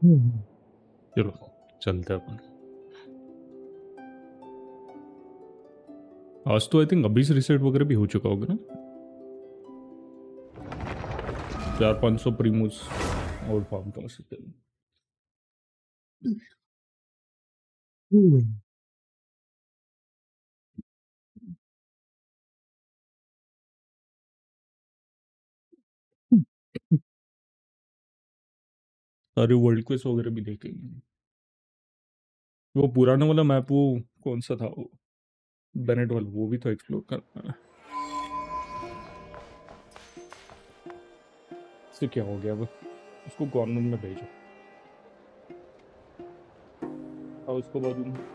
चलो चलते हैं अपन। आज तो आई थिंक अभी से रिसेट वगैरह भी हो चुका होगा ना। 400-500 प्रीमोस और फार्म कर सकते हैं। सारे वर्ल्ड क्वेस्ट वगैरह भी देखेंगे। वो पुराना वाला मैप, वो कौन सा था वो, बेनेट वाला, वो भी तो एक्सप्लोर करना है। इससे क्या हो गया अब, उसको कॉर्नर में भेजो और उसको बाजू में।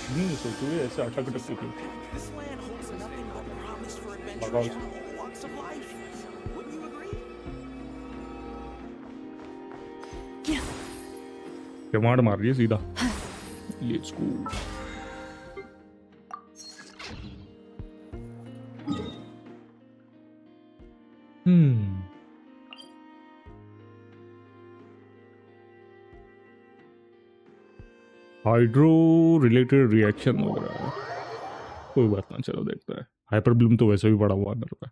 नहीं सोचो ये ऐसे अटक अटक के क्यों। This land holds nothing but promise for भगाओ adventurers उसको। from all walks of life. Wouldn't you agree? Command मार रही है सीधा। Let's go. Hmm hydro related reaction वगैरह है। कोई बात ना, चलो देखता है। हाइपर ब्लूम तो वैसे भी बड़ा हुआ अंदर का।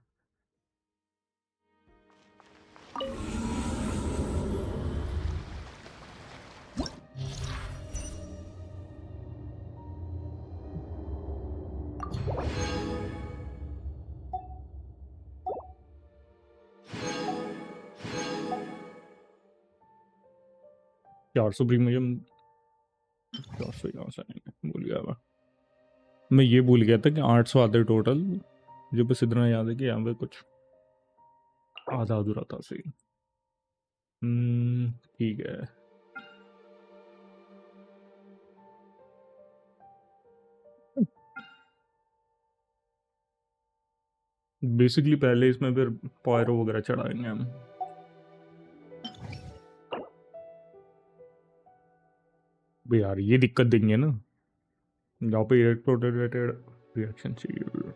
400 प्रीमियम। 400 यहाँ से आएंगे, भूल गया मैं ये भूल गया था कि 800 आते टोटल। मुझे बस इतना याद है कि यहाँ पे कुछ आधा अधूरा था सही। ठीक है। बेसिकली पहले इसमें फिर पायरो वगैरह चढ़ाएंगे हम। भाई यार ये दिक्कत देंगे ना, यहाँ पे इलेक्ट्रो रिलेटेड रिएक्शन चाहिए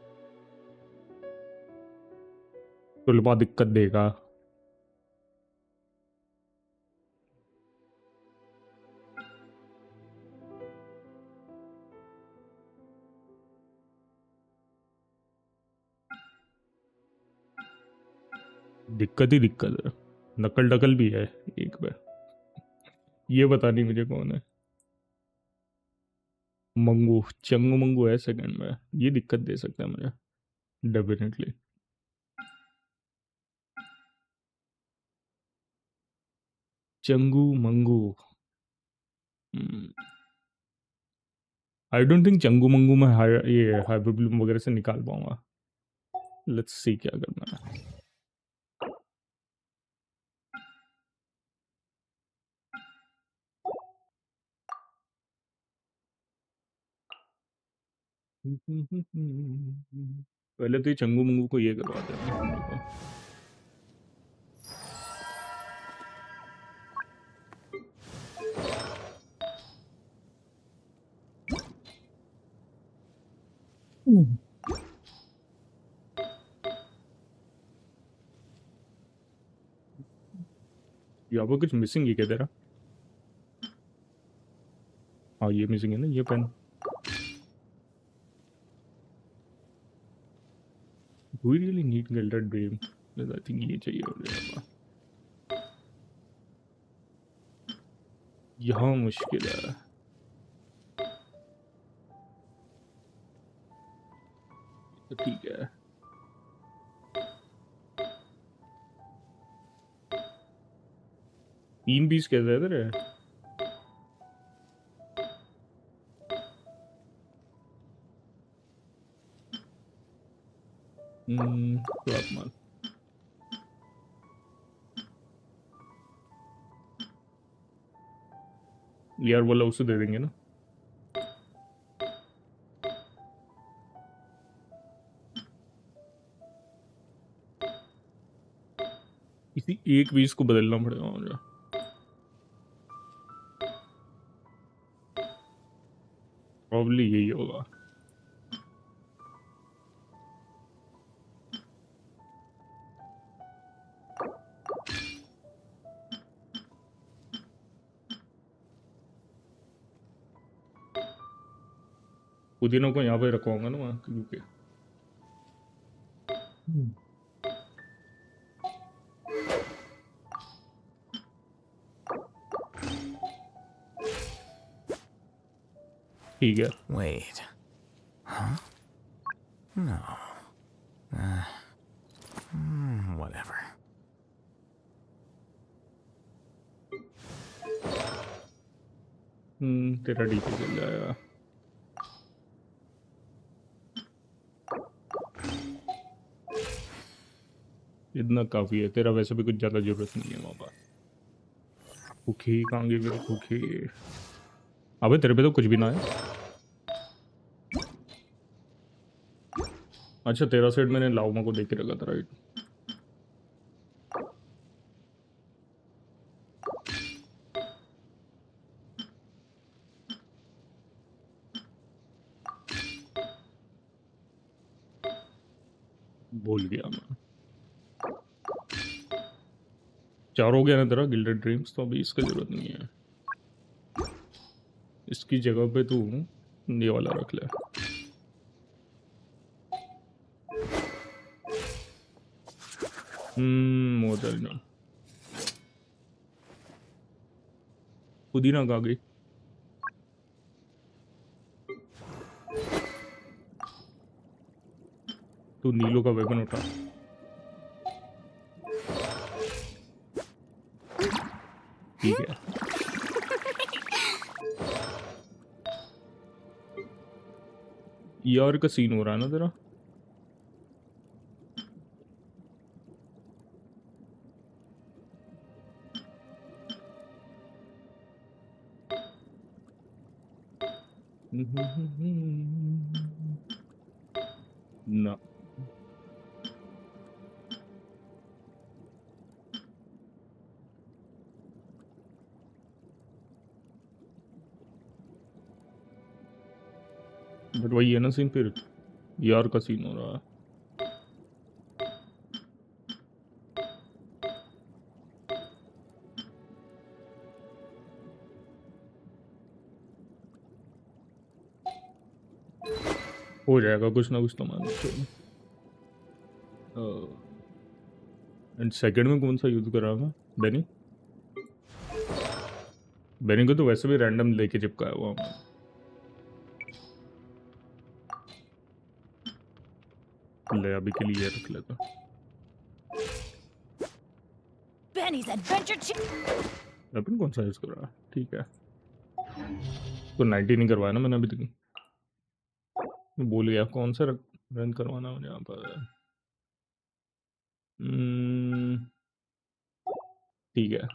तो लबा दिक्कत देगा। दिक्कत ही दिक्कत है। नकल डकल भी है एक बार। ये बता नहीं मुझे कौन है। मंगू, चंगू मंगू है सेकंड में, ये दिक्कत दे सकता है मुझे डेफिनेटली। चंगू मंगू। आई डोंट थिंक चंगू मंगू में ये हाइपरब्लूम वगैरह से निकाल पाऊंगा। लेट्स सी क्या करना है। पहले तो ये चंगू मंगू को ये करवाते हैं मेरे को। यहाँ पर कुछ मिसिंग है क्या तेरा? हाँ ये मिसिंग है ना, ये pen. Do we really need gilded dream? I think ये चाहिए हो जाएगा। यहाँ मुश्किल है। तो ठीक है। 3 पीस कैसे है तेरे? क्लॉक माल। यार बोला उसे दे देंगे ना। इसी एक पीस को बदलना पड़ेगा मुझे। प्रॉब्ली यही होगा। पुदीनों को यहाँ पे रखवाऊंगा ना वहाँ, क्योंकि ठीक है। Wait. Huh? No. Whatever. तेरा डीपी चल जाएगा। इतना काफी है, तेरा वैसे भी कुछ ज्यादा जरूरत नहीं है वहाँ पर। भूखी कहाँ गई मेरी भूखी? अबे तेरे पे तो कुछ भी ना है। अच्छा तेरा सेट मैंने लाउमा को देख के रखा था, राइट? भूल गया मैं। चार हो गया ना तेरा गिल्डेड ड्रीम्स, तो अभी इसका जरूरत नहीं है। इसकी जगह पे तू ये वाला रख ले। मोदल ना। पुदीना कहाँ गई? तू नीलो का वेपन उठा। ठीक है। यार का सीन हो रहा है ना तेरा। ना बट वही है ना सीन, फिर यार का सीन हो रहा है। हो जाएगा कुछ ना कुछ तो मान। एंड सेकंड में कौन सा यूज कर रहा मैं? बेनी। बेनी को तो वैसे भी रैंडम लेके चिपकाया हुआ मैं। ले अभी के लिए रख लेता। Benny's adventure. वेपन कौन सा यूज कर रहा है? ठीक है। तो 90 नहीं करवाया ना मैंने अभी तक। मैं भूल गया कौन सा रन करवाना मुझे यहाँ पर। ठीक है।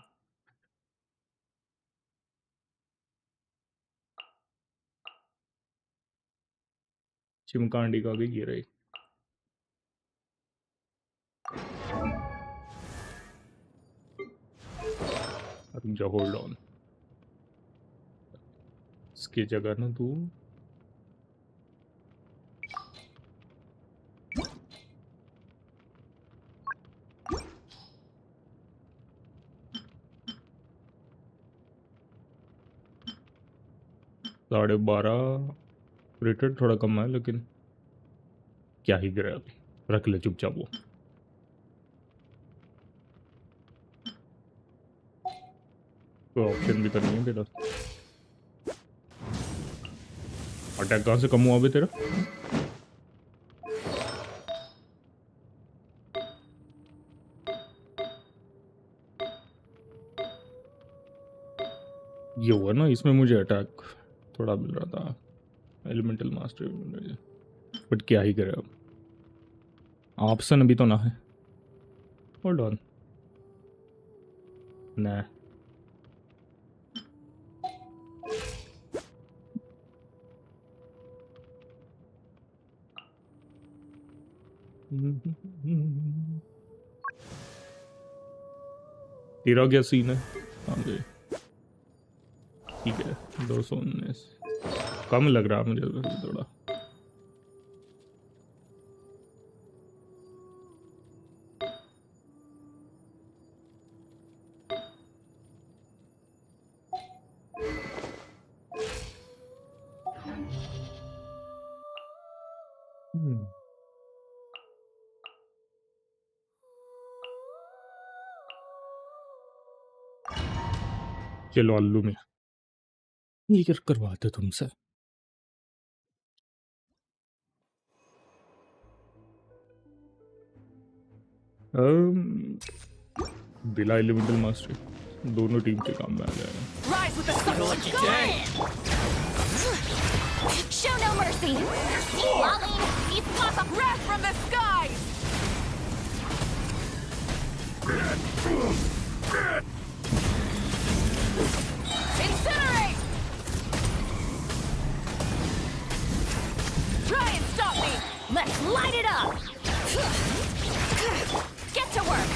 चिमकांडी का भी ये रही। रुक जा, होल्ड ऑन। इसकी जगह ना तू $12.5 रेटेड थोड़ा कम है, लेकिन क्या ही करे अभी। रख ले चुपचाप वो। कोई ऑप्शन भी तो नहीं है तेरा। अटैक कहाँ से कम हुआ अभी तेरा? ये हुआ ना, इसमें मुझे अटैक थोड़ा मिल रहा था, एलिमेंटल मास्टर। बट क्या ही करे अब, ऑप्शन अभी तो ना है। Hold on. ना तेरा क्या सीन है? हाँ जी ठीक है। 219 कम लग रहा मुझे थोड़ा। चलो आलू में ये क्या करवाते तुमसे। बिला एलिमेंटल मास्टरी दोनों टीम के काम में आ जाएगा। Rise with the sun. Go in. Show no mercy. Lolly, he's got the breath from the skies. Incinerate. Try and stop me. Let's light it up. Get to work.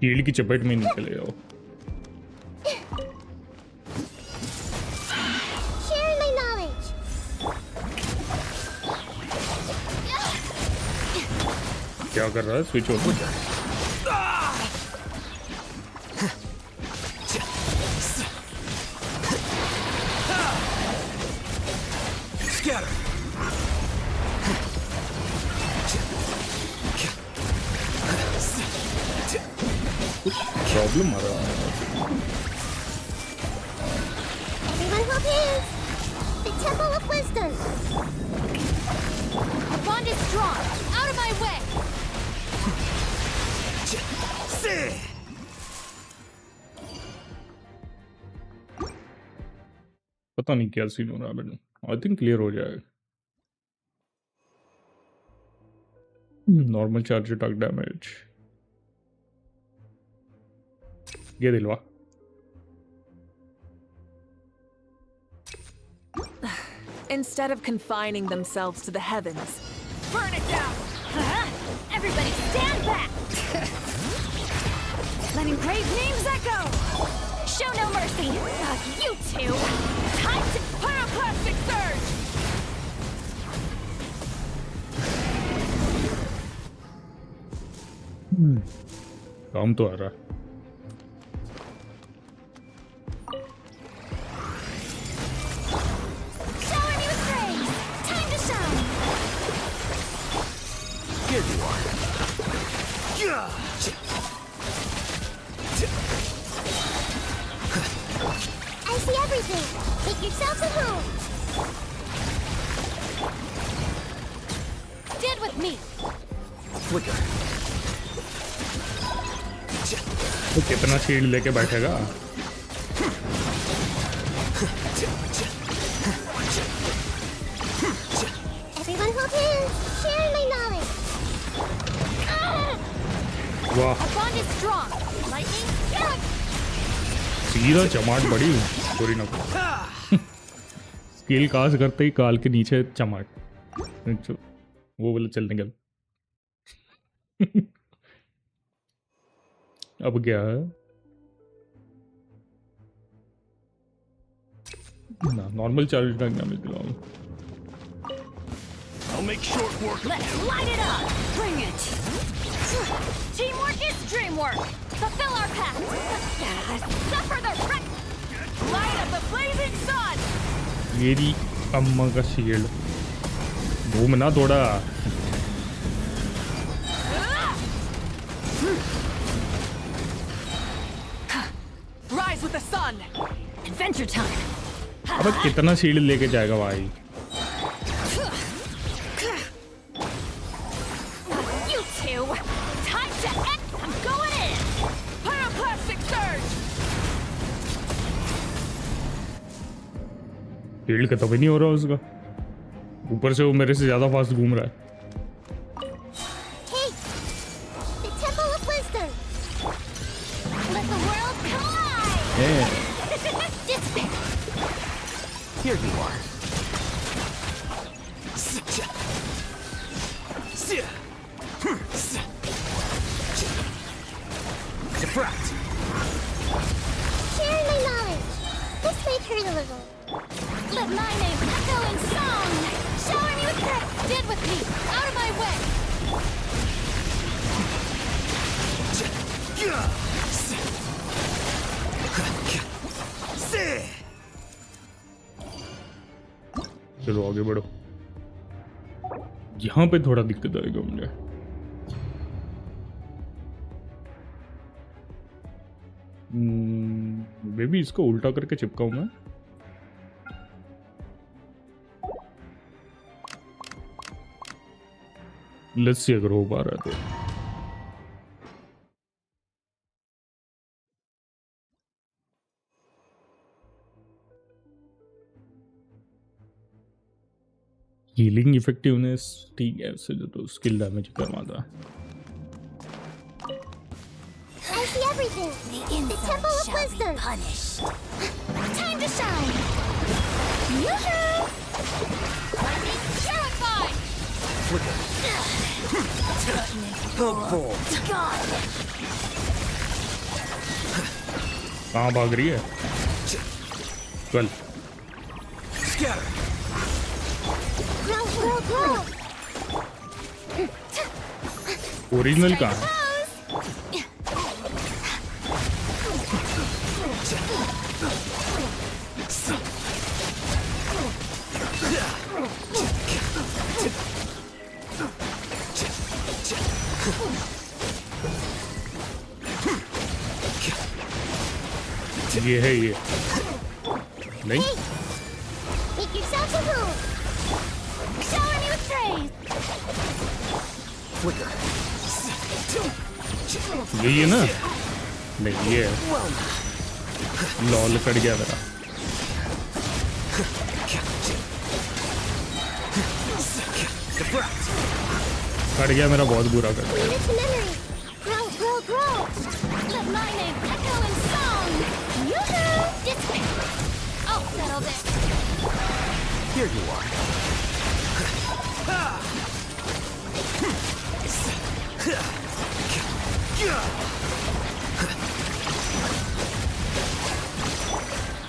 कीड़ की चपेट में निकले जाओ। Share my knowledge. क्या कर रहा है switch off? Scatter. Problem आ रहा है। Everyone hold hands. The Temple of Wisdom. Our bond is strong. Out of my way. पता नहीं क्या सीन हो रहा है मैंने। आई थिंक क्लियर हो जाएगा। नॉर्मल चार्ज अटैक डैमेज ये दिलवा। Instead of confining themselves to the heavens. Burn it down. Everybody stand back. Letting brave names echo. Show no mercy. You two. Time to pyroclastic surge. काम तो आ रहा है। Shower me with praise. Time to shine. Here you are. I see everything. Make yourselves at home. Stand with me. Flicker. तो कितना shield लेके बैठेगा? Everyone hold hands. Share my knowledge. वाह Our bond is strong. Lightning. सीधा चमाट बड़ी चोरी ना skill cast करते ही काल के नीचे चमाट। वो बोले चल निकल। अब क्या है ना नॉर्मल चार्ज का क्या मिल रहा। I'll make short work. Let's light it up. Bring it. Teamwork is dreamwork. Fulfill our pact. Suffer the wreck. Light up the blazing sun. मेरी अम्मा का शील्ड घूम ना थोड़ा। Rise with the sun. Adventure time. अबे कितना shield लेके जाएगा भाई? You two. Time to end. I'm going in. Pyroclastic surge. Shield खत्म ही नहीं हो रहा उसका। ऊपर से वो मेरे से ज्यादा फास्ट घूम रहा है। Hey. The Temple of Wisdom. Let the world collide. Despair. Here you are. Share Diffract. hurt a little. Let my name echo in song. Shower me with praise. Stand with me. Out of my way. चलो आगे बढ़ो। यहाँ पे थोड़ा दिक्कत आएगा मुझे। Baby इसको उल्टा करके चिपकाऊं मैं। लेट्स सी अगर हो पा रहा है तो। हीलिंग इफेक्टिवनेस ठीक है, उससे जो तो स्किल डैमेज कम आता है। I see everything. The Temple of Wisdom. Time to shine. Yoo-hoo! I'm being terrified. Flicker. Hug bolt. God. कहाँ भाग रही है? चल। Scatter. Grow, grow, grow. Original कहाँ है? ये है ये नहीं। Make yourself a home. Shower me with praise. Flicker. यही है ना? नहीं ये है। लॉल कट गया मेरा। कट गया मेरा, बहुत बुरा कट गया। It's memory. Grow, grow, grow. Let my name echo in song. Yoo-hoo! I'll settle this. Here you are.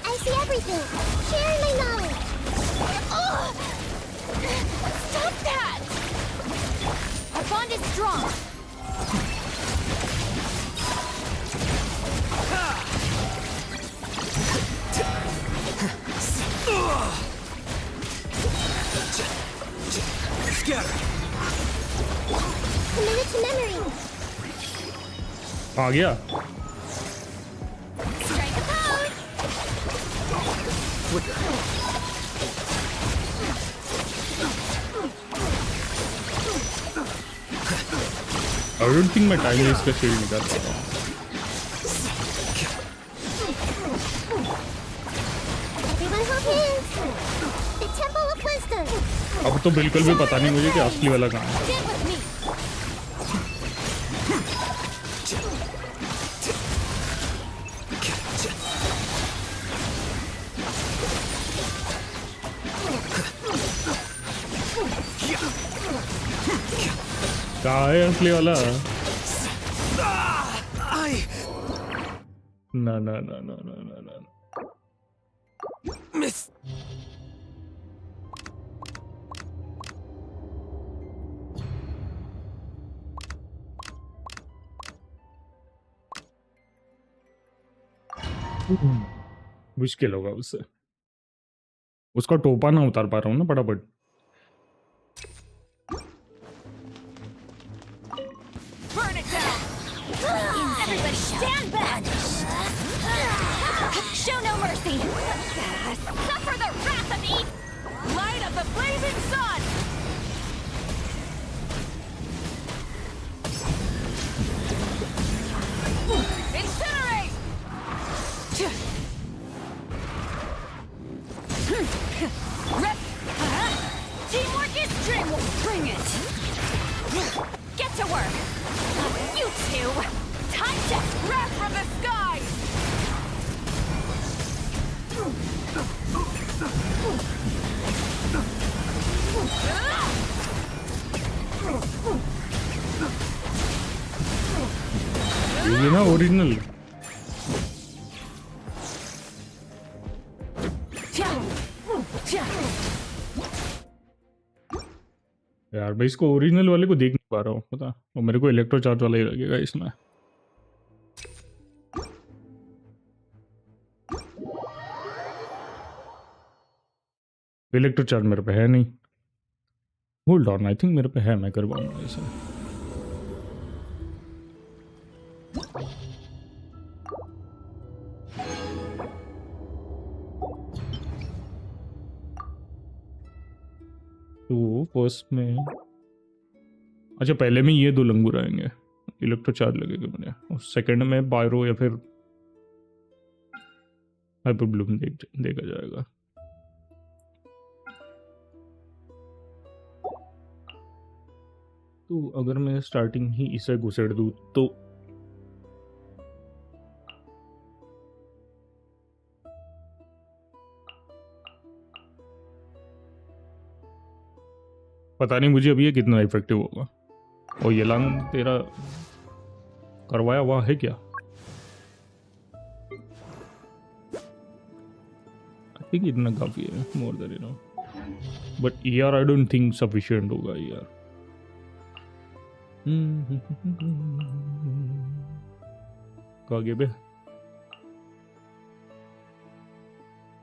I see everything. Share my knowledge. Stop that! Our bond is strong. Scatter. Committed to memory. आ गया। Strike a pose. Flicker. I don't think मैं time waste का shield निकाल पाता हूँ। Everyone hold hands. The Temple of Wisdom. अब तो बिल्कुल भी पता नहीं मुझे कि असली वाला कहाँ है। Stand with me. कहाँ है असली वाला? ना ना ना ना ना ना ना। Miss. मुश्किल होगा उससे। उसका टोपा ना उतार पा रहा हूँ ना फटाफट। Burn it down. Everybody stand back. Show no mercy. Suffer the wrath of Eve. Light of the blazing sun. Incinerate. Teamwork is dreamwork. Bring it. Get to work. You two. Time to wrath from the sky. ये ना original. यार मैं इसको original वाले को देख नहीं पा रहा हूँ पता, और मेरे को इलेक्ट्रो चार्ज वाला ही लगेगा इसमें। इलेक्ट्रो चार्ज मेरे पे है नहीं। होल्ड ऑन, आई थिंक मेरे पे है, मैं करवाऊंगा इसे। तो फर्स्ट में, अच्छा पहले में ये 2 लंगूर आएंगे, इलेक्ट्रो चार्ज लगेगा मुझे, और सेकंड में बायरो या फिर हाइपर ब्लूम देखा जाएगा। तो अगर मैं स्टार्टिंग ही इसे घुसेड़ दूं तो पता नहीं मुझे अभी ये कितना इफेक्टिव होगा। और ये लांग तेरा करवाया हुआ है क्या? आई थिंक इतना काफी है, more than you know, but यार आई डोंट थिंक सफिशिएंट होगा यार। कागे बे,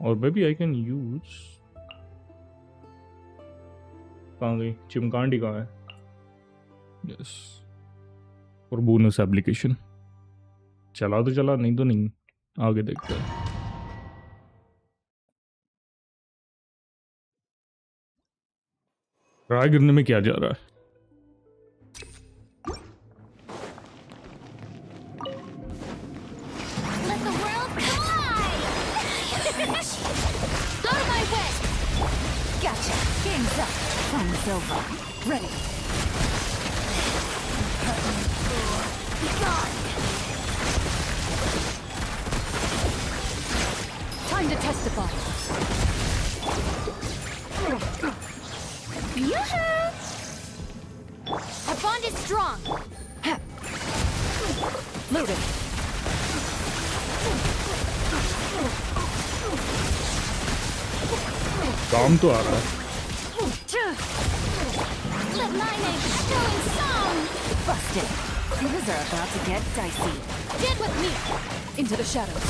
और बेबी आई कैन यूज, कहाँ गई चिमकांडी, कहाँ है? यस, और बोनस एप्लीकेशन चला तो चला, नहीं तो नहीं, आगे देखते हैं। राय गिरने में क्या जा रहा है? Let the world collide! Go to my way! Gotcha. Game's up. Fun's over. Ready. Be gone! Time to testify. Yoo-hoo! Our bond is strong. Loaded. काम तो आ रहा है। Let my name echo in song. Busted. Things are about to get dicey. Get with me. Into the shadows.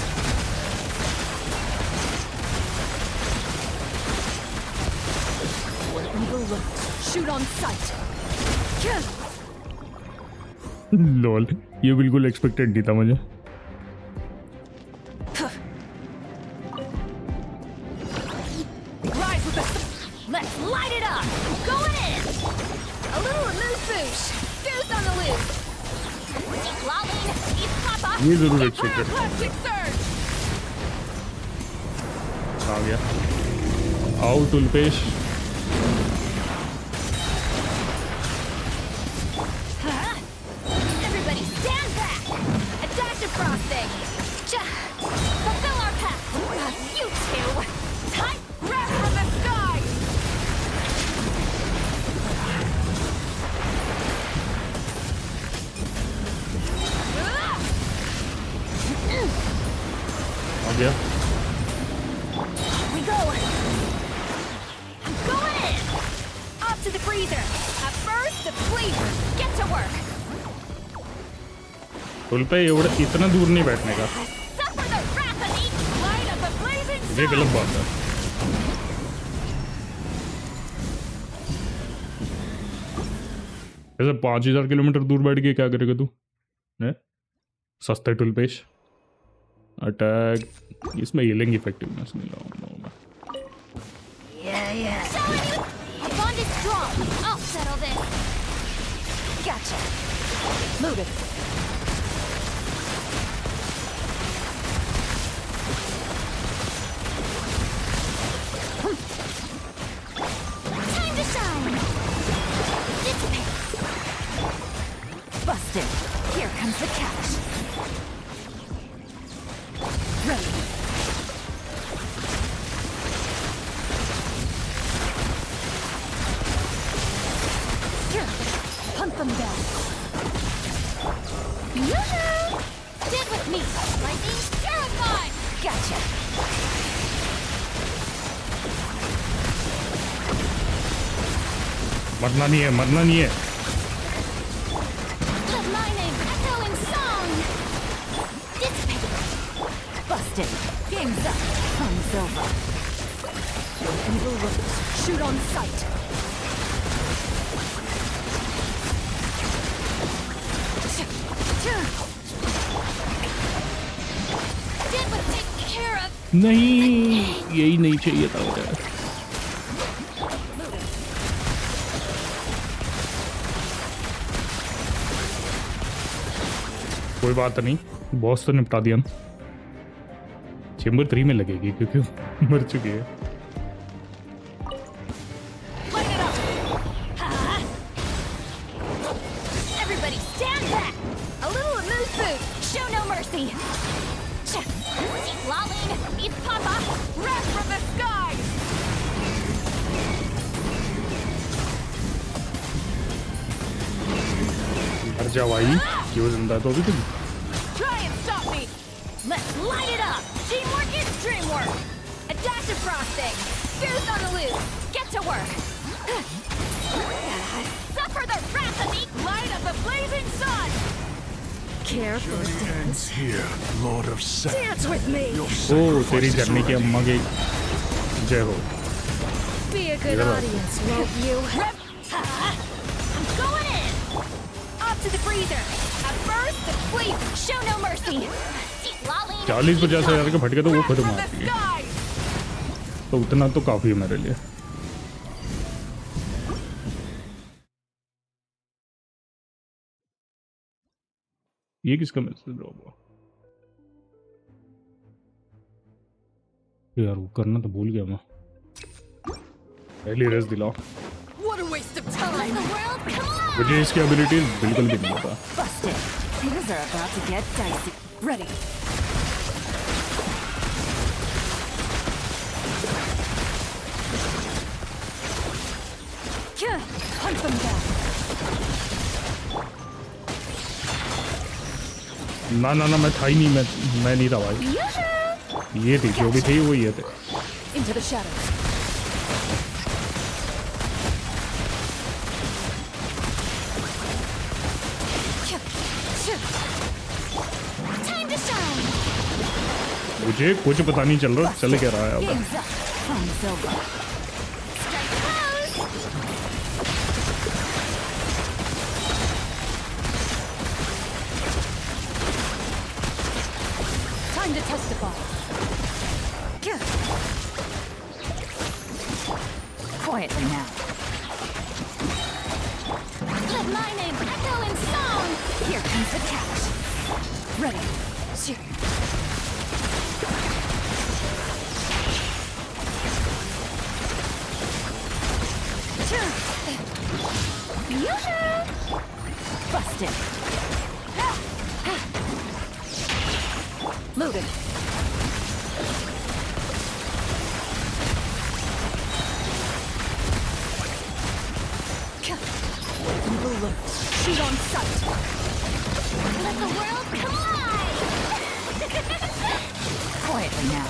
Where evil lurks, shoot on sight. Lol, ये बिल्कुल expected नहीं था मुझे। Rise with the... Let's light it up. Going in. A little amuse-bouche. Goose on the loose. Keep lolling. Keep papa. ये जरूर expected Pyroclastic surge. आ गया। आओ टुलपेश। Everybody stand back. Adaptive frosting. Fulfill our path. You two. Tight grab from the sky. आ गया। We go. I'm going in. Off to the freezer. A burst of flavor. Get to work. Tool पे इतना दूर नहीं बैठने का, Suffer the wrath of each light of the blazing ये sun. गलत बात है। ऐसे 5000 किलोमीटर दूर बैठ के क्या करेगा तू? हैं? सस्ते टुलपेश। अटैक, इसमें हीलिंग इफेक्टिवनेस नहीं लाऊंगा। Yeah. Our bond is strong. I'll settle this. Gotcha. Loaded. Time to shine. Dissipate. Busted. Here comes the catch. Ready. Hunt them down. Yoo-hoo! Stand with me. Lightning terrified. Gotcha. मरना नहीं है, मरना नहीं है। Let my name echo in song. Dissipate. Busted. Game's up. Fun's over. Evil looks. Shoot on sight. Did was taken care of. नहीं, यही नहीं चाहिए था मुझे। कोई बात नहीं, बॉस तो निपटा दिया हम। चेंबर 3 में लगेगी क्योंकि मर चुकी है। Light it up. Everybody stand back. A little amuse boost. Show no mercy. Lolling, eat Papa. Wrath from the skies. मर जाओ भाई, क्यों जिंदा तो अभी तुम? Try and stop me. Let's light it up. Teamwork is dreamwork. A dash of frosting. Goose on the loose. Get to work. Suffer the wrath of the light of the blazing sun. Care for a dance? Here, Lord of Sand. Dance with me. ओ तेरी journey की अम्मा की जय हो। Be a good audience, won't you? I'm going in. Up to the freezer. A burst of sleep. Show no mercy. 40-50 हज़ार के फटके तो वो खुद मारती है, तो उतना तो काफी है मेरे लिए। ये किसका मैसेज ड्रॉप हुआ यार? वो करना तो भूल गया मैं। पहली रेस दिलाओ। What a waste of time. The world, come on. मुझे इसकी एबिलिटीज बिल्कुल भी नहीं पता। Busted. Things are about to get dicey. Ready. Hunt them down. ना ना ना, मैं था ही नहीं, मैं नहीं था भाई। Yoo-hoo! ये थी, जो भी थी वो ये थे। Into the shadows. Time to shine. मुझे कुछ पता नहीं चल रहा चल क्या रहा है अब। Game's up. Fun's over. Strike pose. Time to testify. Quietly now. Let my name echo in song. Here comes the catch. Ready. Shoot. Yoo-hoo! Busted. Loaded. Evil look. Shoot on sight. Let the world collide. Quietly now.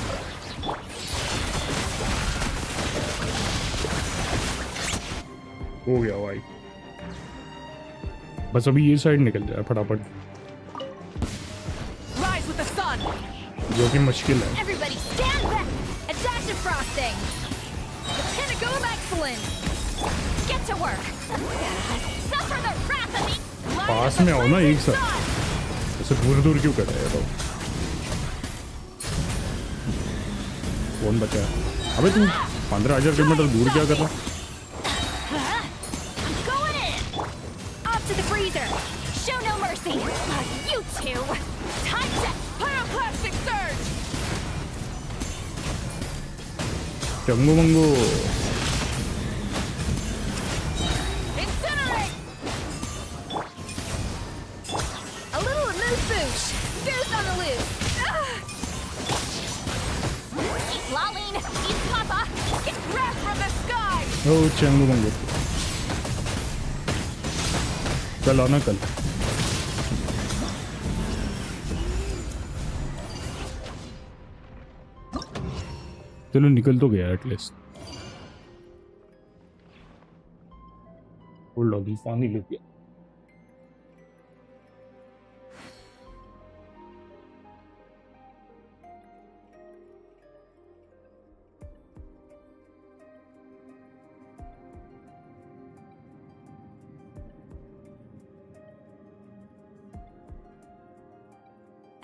हो गया भाई, बस अभी ये side निकल जाए फटाफट, Rise with the sun. जो कि मुश्किल है। Everybody stand back. A dash of frosting. The pinnacle of excellence. Get to work. Suffer the wrath of the light pass of the में आओ ना एक blazing साथ, sun. ऐसे दूर दूर क्यों कर रहे हैं? तो कौन बचा है? अबे तू 15,000 किलोमीटर दूर क्या कर रहा है? I'm going in. Up to the freezer. Show no mercy. You two. Time to pyroclastic surge. Changu Mangu. Incinerate. A little amuse boost. Goose on the loose. Keep lolling. Eat Papa. Get wrath from the sky. ओ चंगू मंगू, कल आना कल। चलो निकल तो गया at least. Hold अभी पानी लेके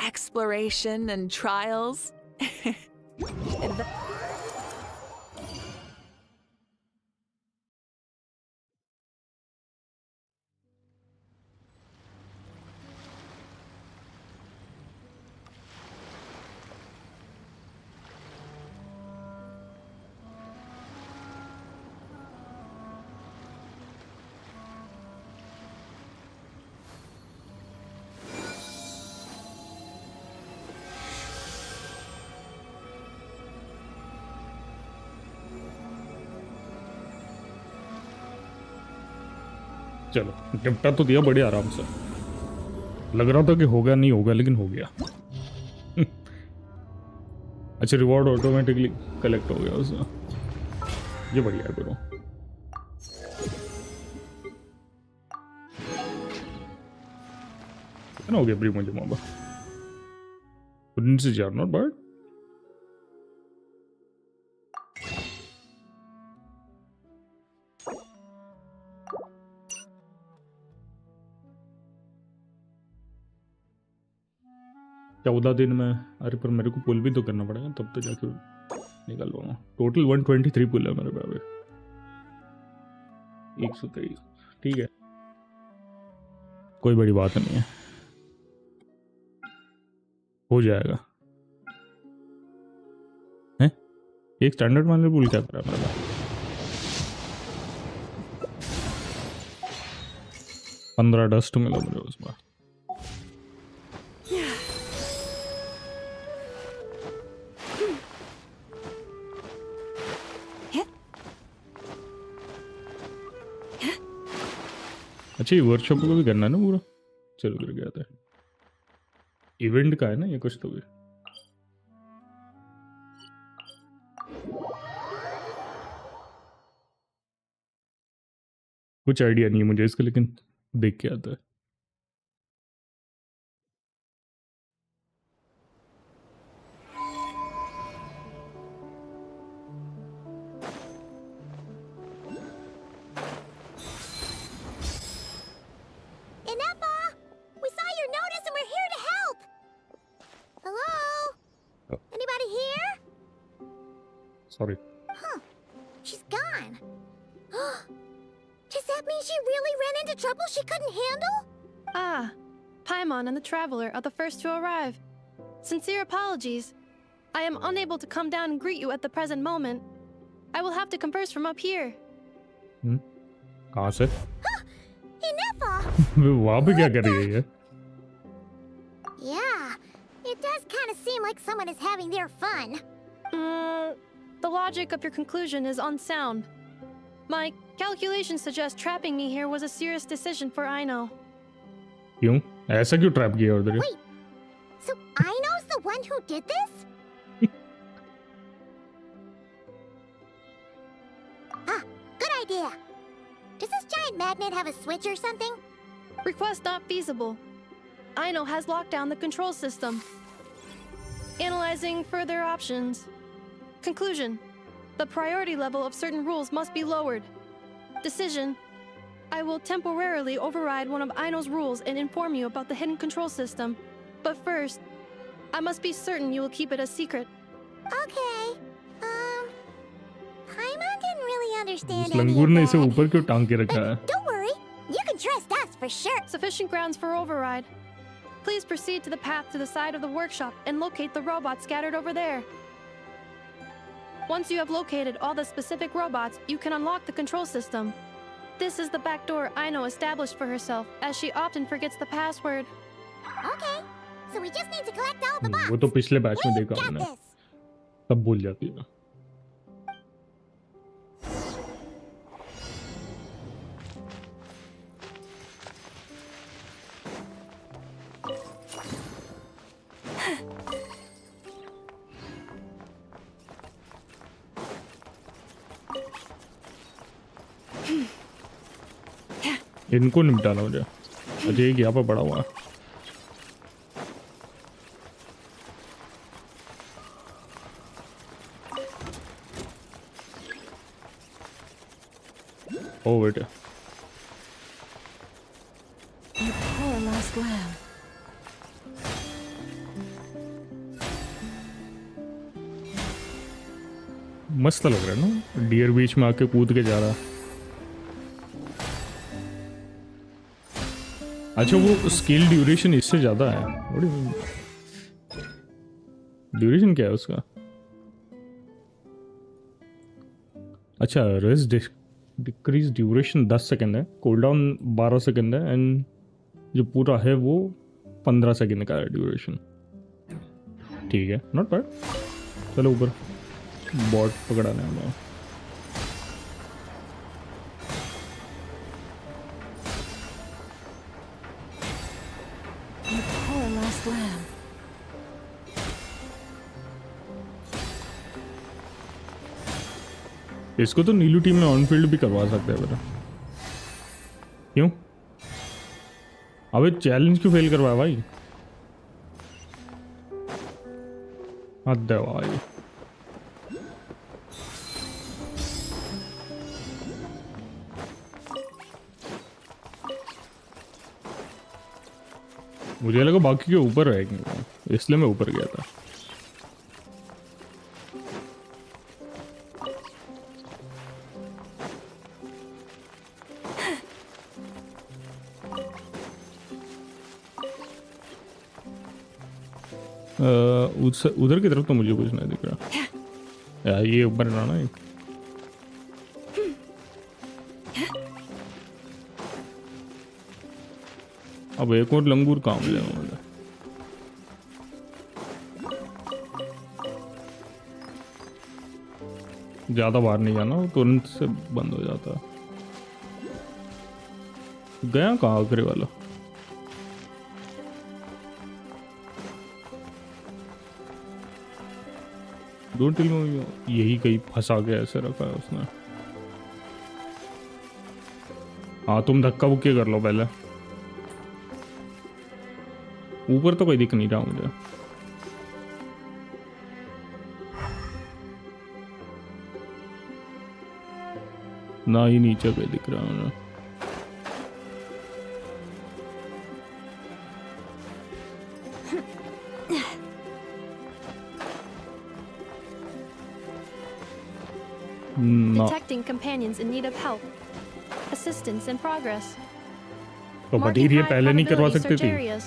Exploration and trials. चलो निपटा तो दिया बड़े आराम से। लग रहा था कि होगा नहीं होगा, लेकिन हो गया। अच्छा, रिवॉर्ड ऑटोमेटिकली कलेक्ट हो गया उसका, ये बढ़िया है ब्रो। कितना हो गया प्री मुझे मामा? से जार नॉट बट चौदह दिन में। अरे पर मेरे को पुल भी तो करना पड़ेगा, तब तो जाके निकल पाऊंगा। टोटल 123 पुल है मेरे पे अभी। 123 ठीक है, कोई बड़ी बात नहीं है, हो जाएगा। हैं? एक स्टैंडर्ड मान पुल क्या करा मेरे पास? 15 डस्ट मिला मुझे उसमें। अच्छा, ये वर्कशॉप को भी करना है ना पूरा? चलो कर गया था। इवेंट का है ना ये कुछ तो भी। कुछ आइडिया नहीं है मुझे इसका, लेकिन देख के आता है। Sorry. Huh. She's gone. Does that mean she really ran into trouble she couldn't handle? Ah, Paimon and the Traveler are the first to arrive. Sincere apologies. I am unable to come down and greet you at the present moment. I will have to converse from up here. कहाँ से? Inefa! वहाँ पे क्या कर रही है? Yeah, it does kind of seem like someone is having their fun. The logic of your conclusion is unsound. My calculations suggest trapping me here was a serious decision for Aino. क्यों? ऐसा क्यों trap किया उधर? Wait, so Aino's the one who did this? Good idea. Does this giant magnet have a switch or something? Request not feasible. Aino has locked down the control system. Analyzing further options. Conclusion. The priority level of certain rules must be lowered. Decision. I will temporarily override one of Aino's rules and inform you about the hidden control system. But first, I must be certain you will keep it a secret. Okay. Paimon didn't really understand उस लंगूर ने इसे any of ऊपर क्यों टांग के रखा है? that. Don't worry. You can trust us for sure. Sufficient grounds for override. Please proceed to the path to the side of the workshop and locate the robots scattered over there. Once you have located all the specific robots, you can unlock the control system. This is the back door Aino established for herself, as she often forgets the password. Okay. So we just need to collect all the bots. वो तो पिछले batch में We've देखा got मैंने, this. तब भूल जाती है। इनको निपटाना मुझे। अच्छा एक यहाँ पर पड़ा हुआ है। ओ बेटे You poor lost lamb. मस्त लग रहा है ना, डियर बीच में आके कूद के जा रहा। अच्छा वो स्किल ड्यूरेशन इससे ज़्यादा है। ड्यूरेशन क्या है उसका? अच्छा रेस्ट डिक्रीज ड्यूरेशन 10 सेकंड है, कूलडाउन 12 सेकंड है, एंड जो पूरा है वो 15 सेकंड का है ड्यूरेशन। ठीक है, नॉट बैड। चलो ऊपर बॉट पकड़ाने हमें। You poor lost lamb. इसको तो नीलू टीम में ऑन फील्ड भी करवा सकते हैं बेटा। क्यों? अबे चैलेंज क्यों फेल करवाया भाई? हद है भाई। मुझे लगा बाकी के ऊपर रहेंगे वो, इसलिए मैं ऊपर गया था। उधर की तरफ तो मुझे कुछ नहीं दिख रहा यार। ये ऊपर ना एक अब एक और लंगूर काम ले मुझे। ज्यादा बाहर नहीं जाना, वो तुरंत से बंद हो जाता। गया कहाँ आखिरी वाला? दो टिल में यही कहीं फंसा के ऐसे रखा है उसने। हाँ तुम धक्का बुक्की कर लो पहले। ऊपर तो कोई दिख नहीं रहा मुझे। ना ही नीचे कोई दिख रहा मुझे। Detecting companions in need of help. Assistance in progress. तो Marking बटीर ये high पहले नहीं करवा probability सकती search थी? areas.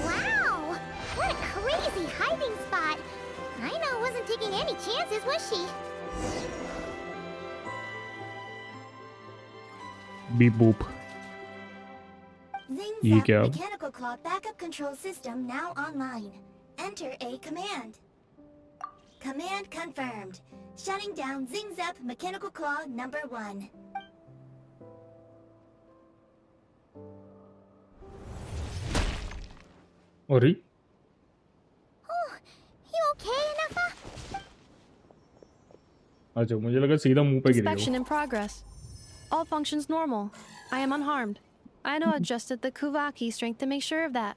Wow! What a crazy hiding spot! Aina wasn't taking any chances, was she? Beep boop. Zing ये Zap क्या? Mechanical Claw Backup Control System now online. Enter a command. Command confirmed. Shutting down Zing Zap Mechanical Claw number 1. और ही? Oh, you okay, Anafa? अच्छा मुझे लगा सीधा मुंह पे गिरी Inspection वो। in progress. All functions normal. I am unharmed. I know adjusted the Kuvaki strength to make sure of that.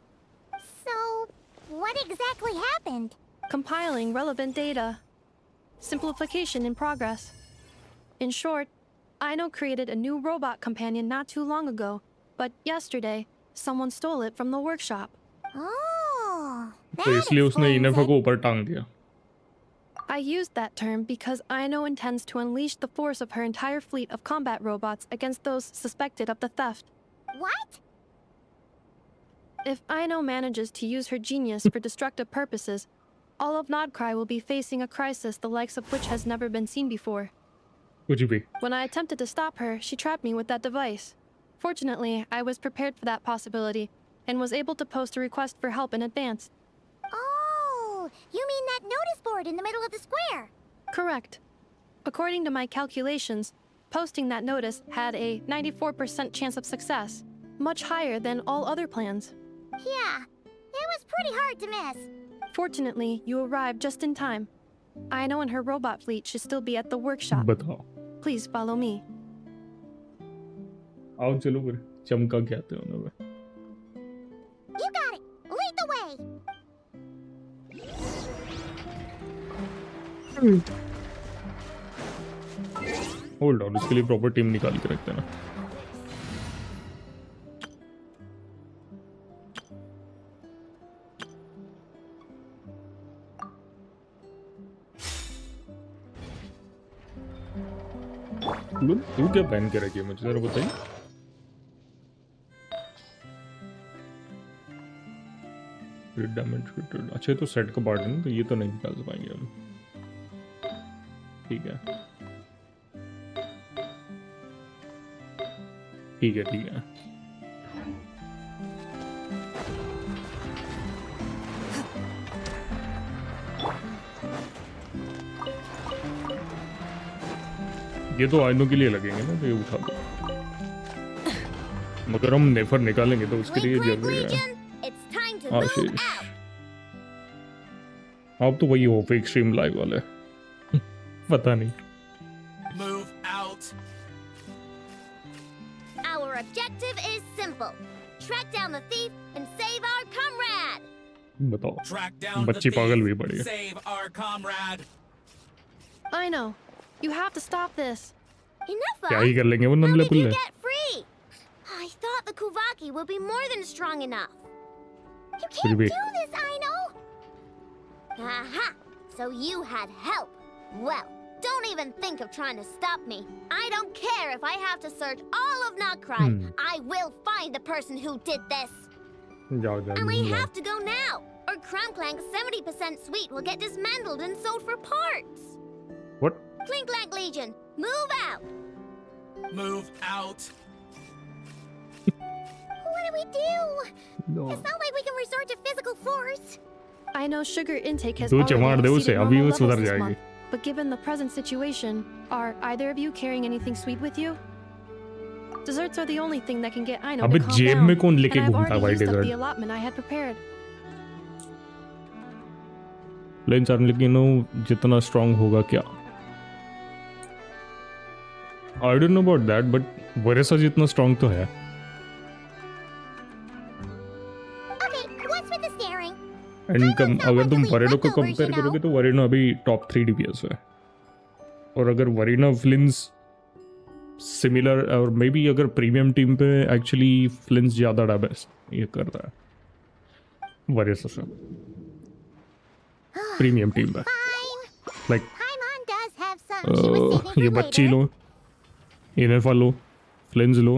So, what exactly happened? Compiling relevant data. Simplification in progress. In short, Aino created a new robot companion not too long ago, but yesterday, someone stole it from the workshop. Oh, तो that इसलिए उसने explains इनेफा it. को ऊपर टांग दिया। I used that term because Aino intends to unleash the force of her entire fleet of combat robots against those suspected of the theft. What? If Aino manages to use her genius for destructive purposes, all of nodkrai will be facing a crisis the likes of which has never been seen before. कुछ भी। When I attempted to stop her, she trapped me with that device. Fortunately, I was prepared for that possibility and was able to post a request for help in advance. Oh, you mean that notice board in the middle of the square? Correct. According to my calculations, posting that notice had a 94% chance of success, much higher than all other plans. Yeah, it was pretty hard to miss. Fortunately, you arrived just in time. Aino and her robot fleet should still be at the workshop. बताओ। Please follow me. आओ चलो फिर चमका के आते हैं उन्हें। You got it! Lead the way! Hold on, इसके लिए प्रॉपर टीम निकाल के रखते हैं ना। तू क्या पहन के रखी है मुझे जरा बताइए। अच्छा तो सेट का पार्ट है ना, तो ये तो नहीं निकाल पाएंगे हम। ठीक है ठीक है ठीक है। ये तो आइनों के लिए लगेंगे ना, तो ये उठा दो। मगर हम नेफर निकालेंगे तो उसके लिए जरूरी है आशीष। आप तो वही हो फेक स्ट्रीम लाइव वाले। पता नहीं। Move out. Our objective is simple. Track down the thief and save our comrade. बताओ, Track down the बच्ची पागल भी thief. पड़ी है। Save our comrade. Aino, you have to stop this. Enough. क्या ही कर लेंगे वो How नंदले did you पुल्ले। get free? I thought the Kuvaki would be more than strong enough. You can't be. do this, Aino. Aha! So you had help. Well, don't even think of trying to stop me. I don't care if I have to search all of nodkrai. I will find the person who did this. जाओ जाओ And we जाओ। have to go now, or Cram Clank's 70% sweet will get dismantled and sold for parts. What? Clink Clank Legion, move out. Move out. What do we do? No. It's not like we can resort to physical force. I know sugar intake has दो already चमाड़ दे उसे, exceeded अभी normal वो सुधर levels this जाएगी। month, but given the present situation, are either of you carrying anything sweet with you? Desserts are the only thing that can get Aino अबे to calm जेब down, में कौन लेके and I've घूमता है already भाई used up dessert? the allotment I had prepared. लेकिन sir लेकिन वो जितना स्ट्रांग होगा क्या? I don't know about that, but वरेसा जितना स्ट्रांग तो है। Okay, what's with the staring? And अगर तुम वरेनो को कंपेयर करोगे तो वरेनो अभी टॉप 3 DPS है, और अगर वरेनो फ्लिंस सिमिलर, और मे बी अगर प्रीमियम टीम पे एक्चुअली फ्लिंस ज़्यादा डैमेज ये कर रहा है वरेसा से प्रीमियम टीम पे। Like Paimon does have some. She was saving ये for बच्ची later. लो, इनेफा लो, फ्लिंस लो,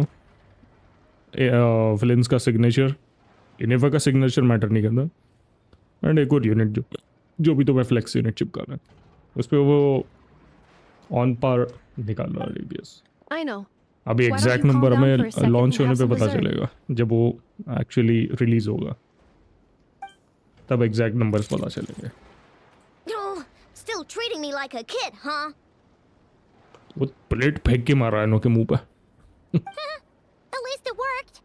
फ्लिंस का सिग्नेचर, इनेफा का सिग्नेचर मैटर नहीं करता, एंड एक और यूनिट जो भी तुम्हें फ्लेक्स यूनिट चिपका रहा है उस पर वो ऑन पार निकाल रहा है DPS। Aino, अभी Why don't exact you calm number down हमें for a second launch and होने have पे some पता dessert? चलेगा, जब वो एक्चुअली रिलीज होगा तब एग्जैक्ट नंबर्स पता चलेंगे। Oh, still treating me like a kid, huh? वो प्लेट फेंक के मारा है इनों के मुंह पे। At least it worked.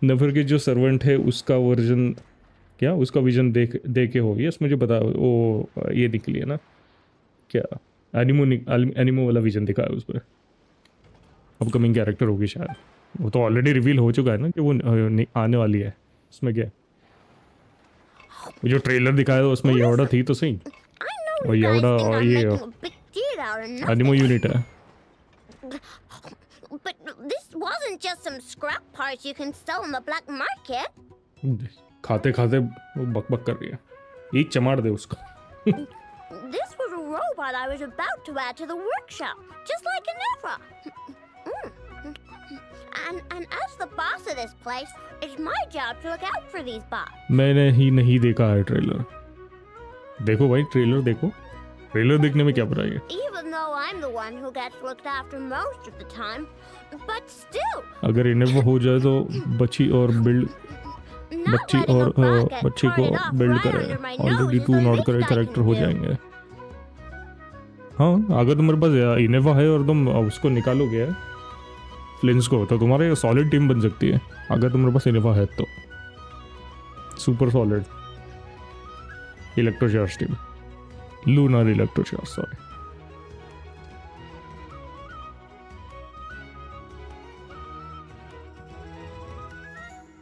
नफर के जो सर्वेंट है उसका वर्जन क्या, उसका विजन देख के हो, यस मुझे पता, वो ये निकली है ना क्या, एनिमो वाला विजन दिखा है उस पर। अपकमिंग कैरेक्टर होगी शायद, वो तो ऑलरेडी रिवील हो चुका है ना कि वो आने वाली है। उसमें क्या है, वो जो ट्रेलर दिखाया था उसमें योडा थी तो सही, I know और you guys योडा think और I'm ये making a big deal out of एनिमो nothing. Unit है। But this wasn't just some scrap parts you can sell on the black market. खाते खाते वो बकबक कर रही है, एक चमाड़ दे उसको। This was a robot I was about to add to the workshop, just like an Eva. And as the boss of this place, it's my job to look out for these bots. मैंने ही नहीं देखा है trailer. देखो भाई trailer देखो, trailer देखने में क्या बुराई है? Even though I'm the one who gets looked after most of the time, but still. अगर इन्हें वो हो जाए तो बच्ची और बिल्ड Not बच्ची letting और a bot get बच्ची को carted off बिल्ड right करे, under my already nose 2 is the not least करे I कैरेक्टर can हो do. जाएंगे। हाँ अगर तुम्हारे पास इनेवा है और तुम उसको निकालोगे फ्लिंस को, तो तुम्हारे सॉलिड टीम बन सकती है। अगर तुम्हारे पास इनेवा है तो super solid electro charge team. Lunar electrocharge, sorry.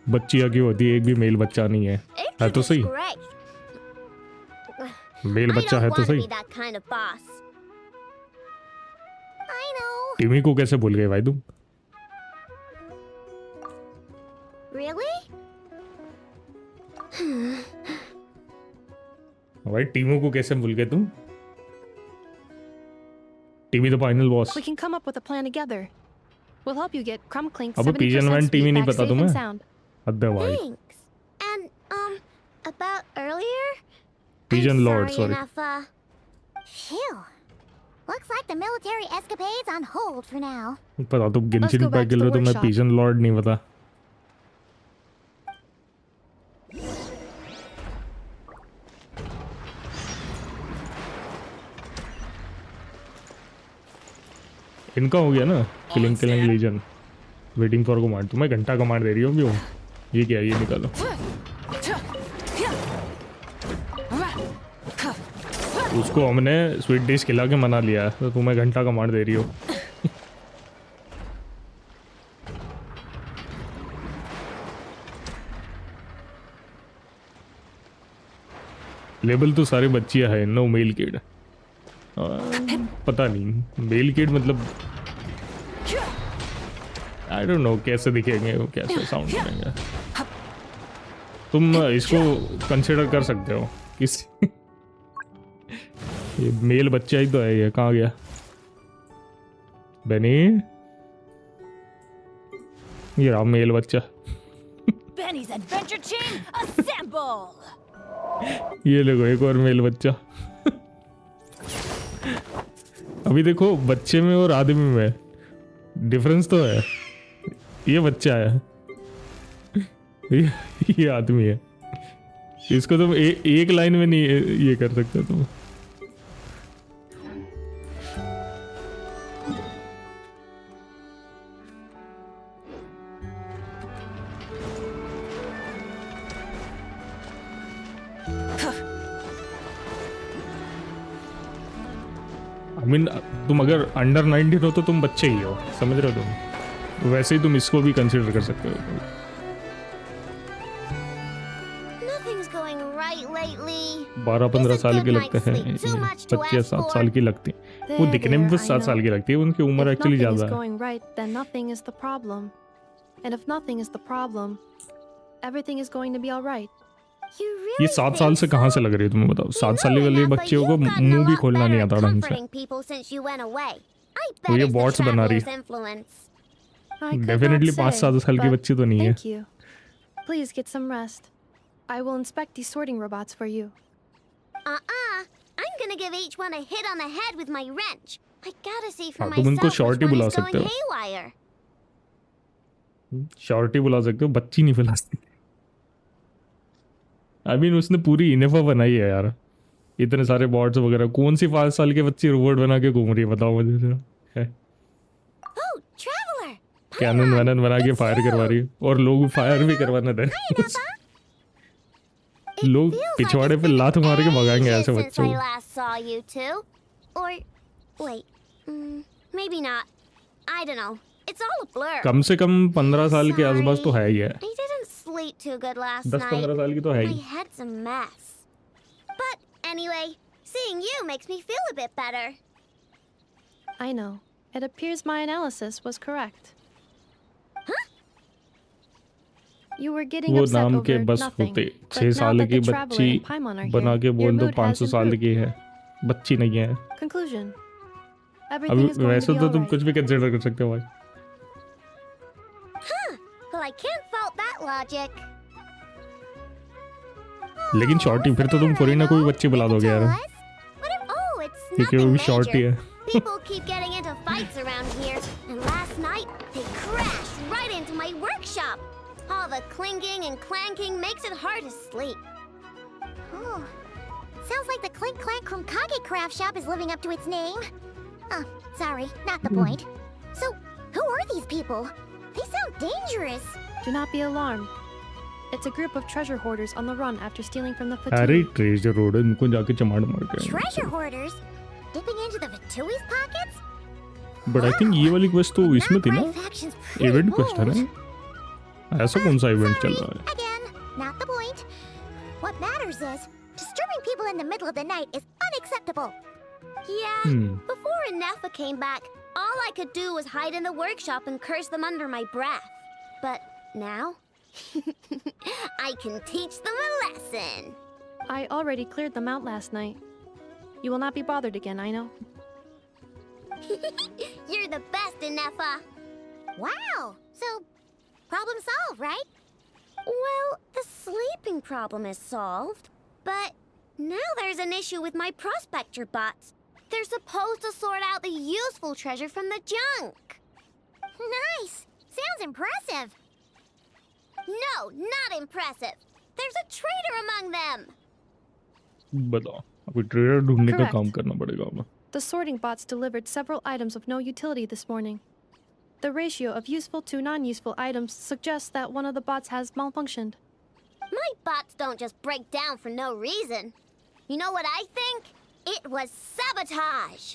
बच्चियां क्यों होती है? एक भी मेल बच्चा नहीं है। है तो सही, मेल बच्चा है तो सही। टिमी को कैसे भूल गए भाई तुम? भाई टीमो को कैसे भूल गए तुम? टीमी the final boss. We can come up with a plan together. We'll help you get Crumb Clink's अब पिजन 1 टीमी नहीं पता तुम्हें? sound. अद्दे भाई। Thanks. And about earlier? Pigeon I'm Lord, sorry. enough, Phew. Looks like the military escapades on hold for now. पता तुम Genshin Let's go back impact to खेल the रहे हो तो मैं workshop. पिजन लॉर्ड नहीं पता। इनका हो गया ना killing legion. Waiting for command. तुम्हें घंटा कमांड दे रही हो क्यों? ये क्या है? ये निकालो। उसको हमने स्वीट डिश खिला के मना लिया तो तुम्हें घंटा कमांड दे रही हो। लेबल तो सारे बच्चियां हैं। No male kid. पता नहीं मेल किड मतलब आई डोंट नो कैसे दिखेंगे वो, कैसे साउंड करेंगे। तुम इसको कंसिडर कर सकते हो किसी। ये मेल बच्चा ही तो है। ये कहाँ गया बेनी? ये रहा मेल बच्चा। Benny's adventure chain, assemble! ये देखो एक और मेल बच्चा। अभी देखो बच्चे में और आदमी में डिफरेंस तो है। ये बच्चा है, ये आदमी है। इसको तुम एक लाइन में नहीं ये कर सकते तुम। तुम अगर अंडर 19 हो तो तुम बच्चे ही हो, समझ रहे हो तुम? वैसे ही तुम इसको भी कंसीडर कर सकते हो। 12-15 साल के लगते हैं, 25-7 साल की लगती है। वो दिखने में बस 7 साल की लगती है, उनकी उम्र एक्चुअली ज्यादा है। ये 7 साल से कहाँ से लग रही है तुम्हें बताओ? 7 साल वाले बच्चे को मुंह भी खोलना नहीं आता ढंग से। वो ये बॉट्स बना रही है। डेफिनेटली 5-7 साल की बच्ची तो नहीं है। Please get some rest. I will inspect these sorting robots for you. I'm gonna give each one a hit on the head with my wrench. I gotta see for तुम उनको myself शॉर्टी which one बुला is going सकते हो। haywire. Shorty बुला सकते हो, बच्ची नहीं बुला सकते। आई मीन उसने पूरी इनेफा बनाई है यार। इतने सारे बॉट्स वगैरह, कौन सी 5 साल के बच्ची रोबोट बना के घूम रही है बताओ मुझे जरा। Oh, traveler! कैनन वैनन बना के फायर करवा रही है, और लोग फायर भी करवाने दे। लोग पिछवाड़े पे लात मार के भगाएंगे ऐसे बच्चों I को। last saw you two. Or wait, maybe not. I don't know. It's all a blur. कम से कम 15 साल के आसपास तो है ही है। I didn't sleep too good last 10-15 night. साल की तो है My he. head's a mess. But anyway, seeing you makes me feel a bit better. I know. It appears my analysis was correct. You were getting वो upset नाम के over बस nothing. होते But 6 now साल that की the traveler बच्ची and Paimon are बना here, के your बोल दो mood 500 has साल improved. की है, बच्ची नहीं है। Conclusion. अभी Everything is going वैसे to be तो all तुम right. कुछ भी कंसिडर कर सकते हो भाई। Well, I can't fault that logic. लेकिन शॉर्टी फिर तो तुम कोई ना कोई बच्ची बुला दोगे यार, Oh, it's क्योंकि वो nothing भी शॉर्टी major. है। People keep getting into fights around here, and last night they crashed right into my workshop. All the clinking and clanking makes it hard to sleep. Oh, sounds like the Clink Clank Krumkage craft shop is living up to its name. Sorry, not the point. So, who are these people? They sound dangerous. Do not be alarmed. It's a group of treasure hoarders on the run after stealing from the अरे Fatui. Treasure road इनको जाके चमाड़ मार के Treasure hoarders? Dipping into the Vatui's pockets? But I think ये वाली quest तो इसमें थी ना Nodkrai faction's pretty event quest है bold. ना ऐसा कौन सा इवेंट चल रहा है Again, not the point. What matters is, disturbing people in the middle of the night is unacceptable. Yeah, before Inefa came back, all I could do was hide in the workshop and curse them under my breath. But now, I can teach them a lesson. I already cleared them out last night. You will not be bothered again, I know. You're the best, Inefa. Wow, so problem solved, right? Well, the sleeping problem is solved, but now there's an issue with my prospector bots. They're supposed to sort out the useful treasure from the junk. Nice. Sounds impressive. No, not impressive. There's a traitor among them. बताओ अभी trader ढूंढने का Correct. काम करना पड़ेगा अब The sorting bots delivered several items of no utility this morning. The ratio of useful to non-useful items suggests that one of the bots has malfunctioned. My bots don't just break down for no reason. You know what I think? It was sabotage.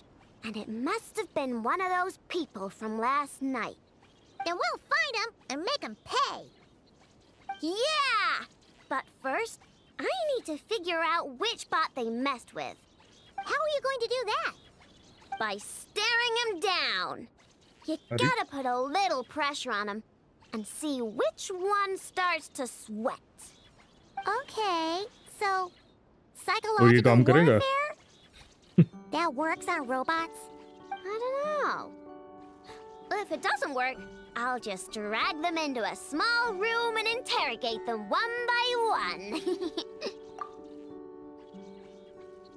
And it must have been one of those people from last night. Then we'll find them and make them pay. Yeah! But first, I need to figure out which bot they messed with. How are you going to do that? By staring him down. You gotta put a little pressure on him and see which one starts to sweat. Okay, so psychological काम करेगा? warfare? That works on robots? I don't know. If it doesn't work, I'll just drag them into a small room and interrogate them one by one.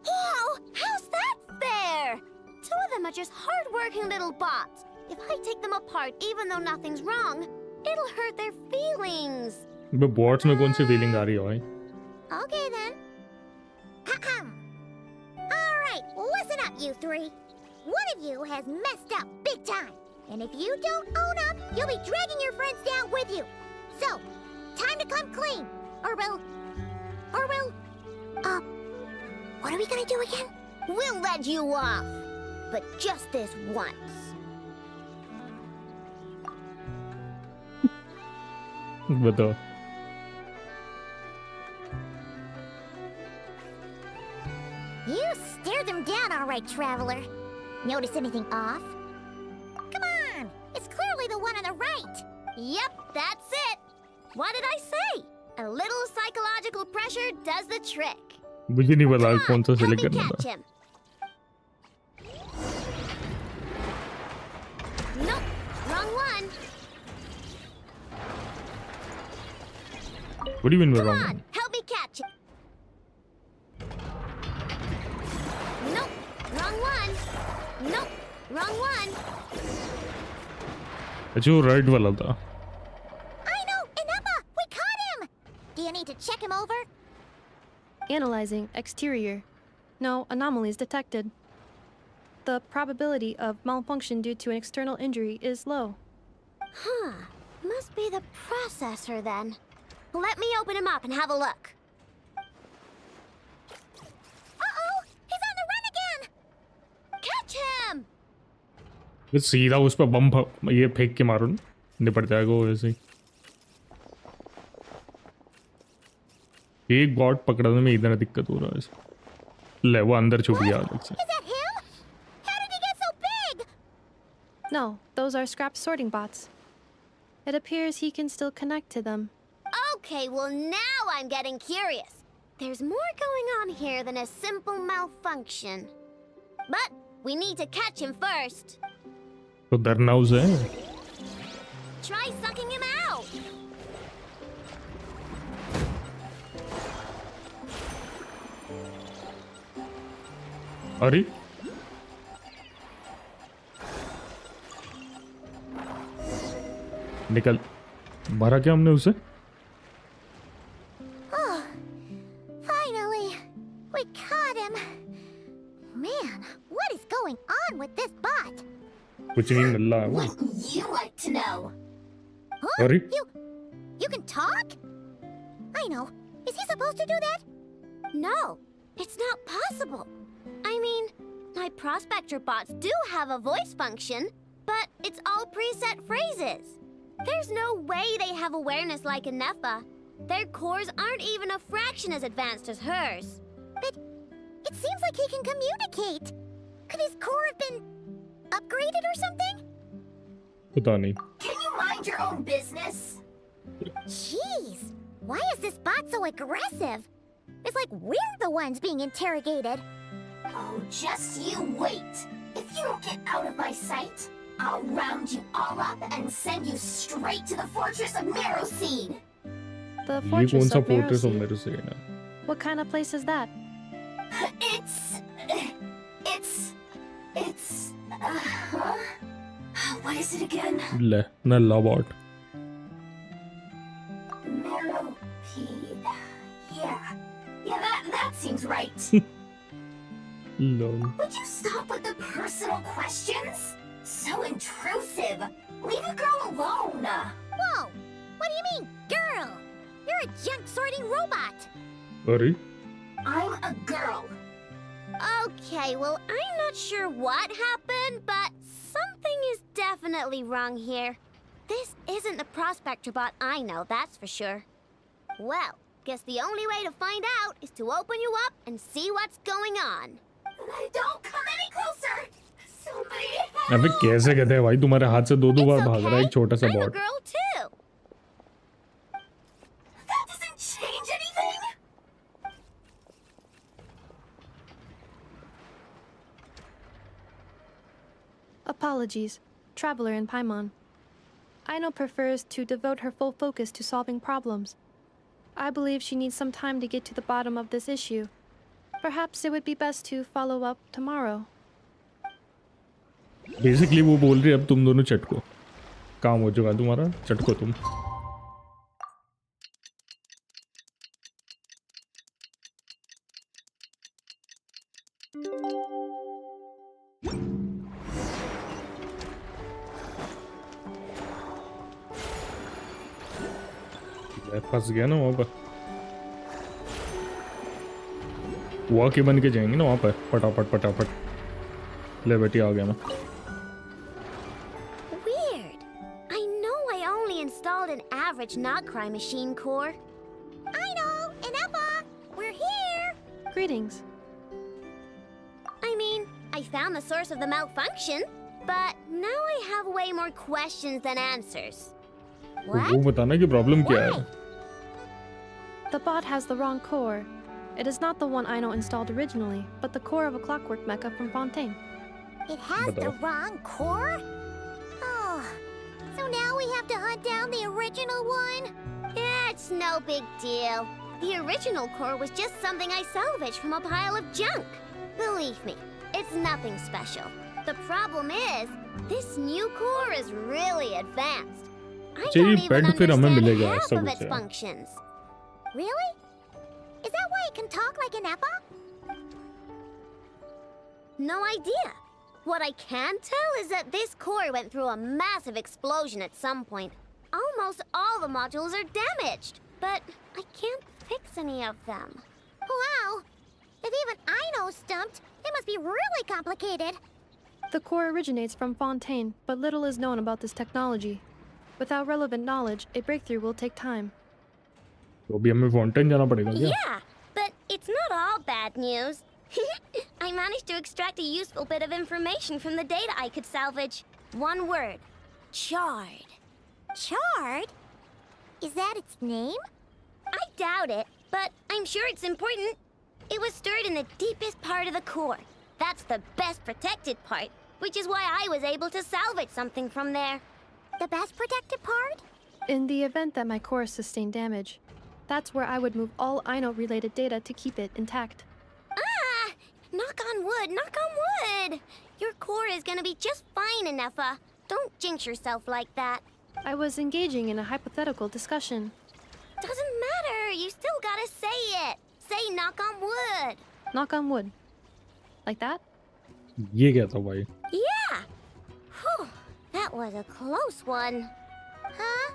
Whoa! How's that fair? Two of them are just hard-working little bots. If I take them apart, even though nothing's wrong, it'll hurt their feelings. Bay bots में कौन सी feeling आ रही है भाई Okay then. All right, listen up, you three. One of you has messed up big time. And if you don't own up, you'll be dragging your friends down with you. So, time to come clean. Or we'll... what are we gonna do again? We'll let you off. But just this once. बताओ You stared them down all right, traveler. Notice anything off? Come on! It's clearly the one on the right. Yep, that's it. What did I say? A little psychological pressure does the trick. मुझे नहीं पता कौन सा Help me select करना catch था him. Nope, wrong one. What do you mean we're Come wrong? on, help me catch him. Nope, wrong one. Nope, wrong one. अच्छा वो right वाला था I know, Inepa, we caught him. Do you need to check him over? Analyzing exterior. No anomalies detected. The probability of malfunction due to an external injury is low. Huh, must be the processor then. Let me open him up and have a look. Uh-oh, he's on the run again. Catch him. फिर सीधा उस पर बम ये फेंक के मारो ना निपट जाएगा वो वैसे ही एक बॉट पकड़ने में इतना दिक्कत हो रहा है इसे ले वो अंदर छुप गया अलग से Is that him? How did he get so big? No, those are scrap sorting bots. It appears he can still connect to them. Okay, well now I'm getting curious. There's more going on here than a simple malfunction. But we need to catch him first. तो डरना उसे है Try sucking him out. अरे निकल मारा क्या हमने उसे Finally, we caught him. Man, what is going on with this bot? कुछ नहीं मिल रहा है वो You like to know? अरे You can talk? I know. Is he supposed to do that? No, it's not possible. I mean, my prospector bots do have a voice function, but it's all preset phrases. There's no way they have awareness like a Nepha. Their cores aren't even a fraction as advanced as hers. But it seems like he can communicate. Could his core have been upgraded or something? पता नहीं. Can you mind your own business? Jeez, why is this bot so aggressive? It's like we're the ones being interrogated. Oh, just you wait. If you don't get out of my sight, I'll round you all up and send you straight to the fortress of Meroseed. The ये fortress कौन सा of fortress of Meroseed. Meroseed है? What kind of place is that? It's, what is it again? ले नल्ला bot. Meropede. Yeah, that seems right. Lol. Would you stop with the personal questions? So intrusive. Leave a girl alone. Whoa, what do you mean, girl? You're a junk sorting robot. अरे I'm a girl. Okay, well, I'm not sure what happened, but something is definitely wrong here. This isn't the prospector bot I know, that's for sure. Well, guess the only way to find out is to open you up and see what's going on. Don't come any closer. Somebody help. अबे कैसे कहते हैं भाई तुम्हारे हाथ से दो It's बार भाग रहा है एक छोटा सा I'm a bot. girl too. That doesn't change anything. Apologies. Traveler in Paimon. Aino prefers to devote her full focus to solving problems. I believe she needs some time to get to the bottom of this issue. Perhaps it would be best to follow up tomorrow. Basically वो बोल रही है अब तुम दोनों चटको. काम हो चुका तुम्हारा, चटको तुम. फंस गया ना वहाँ पर. वहाँ के बन के जाएंगे ना वहाँ पर फटाफट फटाफट. ले बेटी आ गया मैं. Weird. I know I only installed an average nodkrai machine core. I know, Ineppa, we're here. Greetings. I mean, I found the source of the malfunction, but now I have way more questions than answers. वो What? बताना कि problem क्या Why? है. The bot has the wrong core. It is not the one Aino installed originally, but the core of a clockwork mecha from Fontaine. It has the बताओ. wrong core? Oh, so now we have to hunt down the original one? Yeah, it's no big deal. The original core was just something I salvaged from a pile of junk. Believe me, it's nothing special. The problem is, this new core is really advanced. I अच्छा, ये don't even pad फिर हमें understand मिलेगा half सब of its से. functions. Really? Is that why it can talk like an Eppa? No idea. What I can tell is that this core went through a massive explosion at some point. Almost all the modules are damaged, but I can't fix any of them. Wow! If even I know stumped, it must be really complicated. The core originates from Fontaine, but little is known about this technology. Without relevant knowledge, a breakthrough will take time. तो अभी हमें Fontaine जाना पड़ेगा क्या? Yeah, but it's not all bad news. I managed to extract a useful bit of information from the data I could salvage. One word. Charred. Charred? Is that its name? I doubt it, but I'm sure it's important. It was stored in the deepest part of the core. That's the best protected part, which is why I was able to salvage something from there. The best protected part? In the event that my core sustained damage, that's where I would move all Aino-related data to keep it intact. Ah! Knock on wood, knock on wood! Your core is gonna be just fine, Ineppa. Don't jinx yourself like that. I was engaging in a hypothetical discussion. Doesn't matter, you still gotta say it. Say knock on wood. Knock on wood. Like that? ये क्या था भाई? Yeah! Whew, that was a close one. Huh?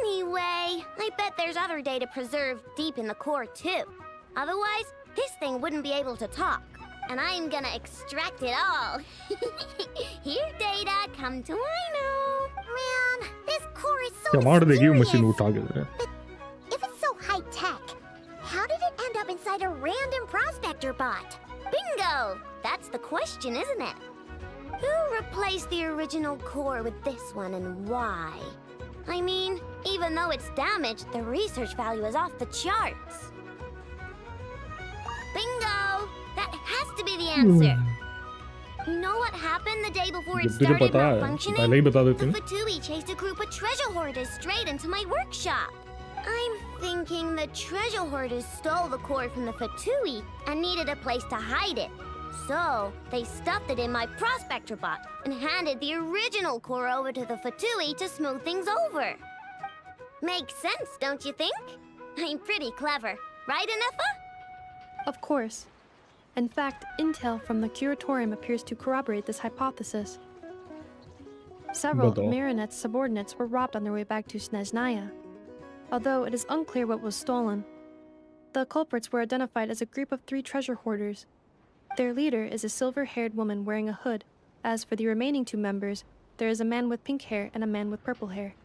Anyway, I bet there's other data preserved deep in the core too. Otherwise, this thing wouldn't be able to talk. And I'm gonna extract it all. Here, data, come to Rhino. Man, this core is so क्या मार देगी वो machine mysterious. उठा के तेरे If it's so high-tech, how did it end up inside a random prospector bot? Bingo! That's the question, isn't it? Who replaced the original core with this one and why? I mean, even though it's damaged, the research value is off the charts. Bingo! That has to be the answer. You know what happened the day before it जब तुझे started पता है malfunctioning? पहले ही बता देते The हैं Fatui chased a group of treasure hoarders straight into my workshop. I'm thinking the treasure hoarders stole the core from the Fatui and needed a place to hide it. So, they stuffed it in my prospector bot and handed the original core over to the Fatui to smooth things over. Makes sense, don't you think? I'm pretty clever, right, Anefa? Of course. In fact, intel from the curatorium appears to corroborate this hypothesis. Several of बताओ। Marinette's subordinates were robbed on their way back to Snezhnaya. Although it is unclear what was stolen, the culprits were identified as a group of 3 treasure hoarders. Their leader is a silver-haired woman wearing a hood. As for the remaining 2 members, there is a man with pink hair and a man with purple hair.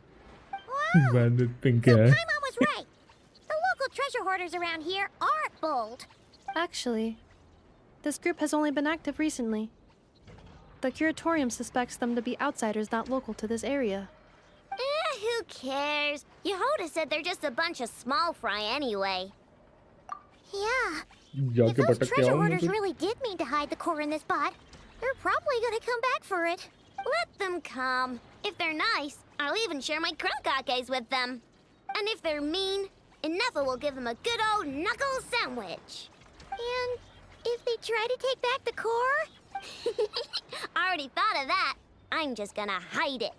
Wow! मैंने think So है Paimon was right. The local treasure hoarders around here aren't bold. Actually, this group has only been active recently. The curatorium suspects them to be outsiders not local to this area. Who cares? Yehoda said they're just a bunch of small fry anyway. Yeah. If जाके those पटक के treasure आओ hoarders मुझे really did mean to hide the core in this bot, they're probably gonna come back for it. Let them come. If they're nice, I'll even share my crunkakes with them. And if they're mean, Inefa will give them a good old knuckle sandwich. And if they try to take back the core? I already thought of that. I'm just gonna hide it.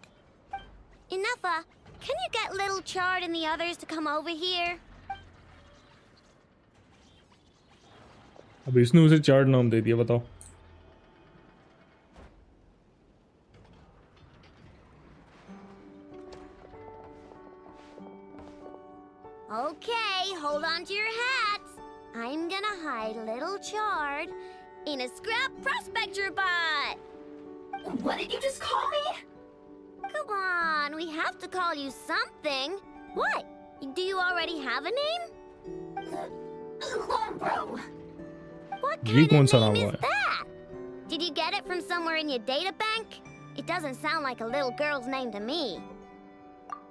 Inefa, can you get Little Chard and the others to come over here? अब इसने उसे 4 नाम दे दिया बताओ Okay, hold on to your hats. I'm gonna hide Little Chard in a scrap prospector bot. What did you just call me? Come on, we have to call you something. What? Do you already have a name? Lombro. What ये kind कौन of सा name नाम is हुआ है? that? Did you get it from somewhere in your data bank? It doesn't sound like a little girl's name to me.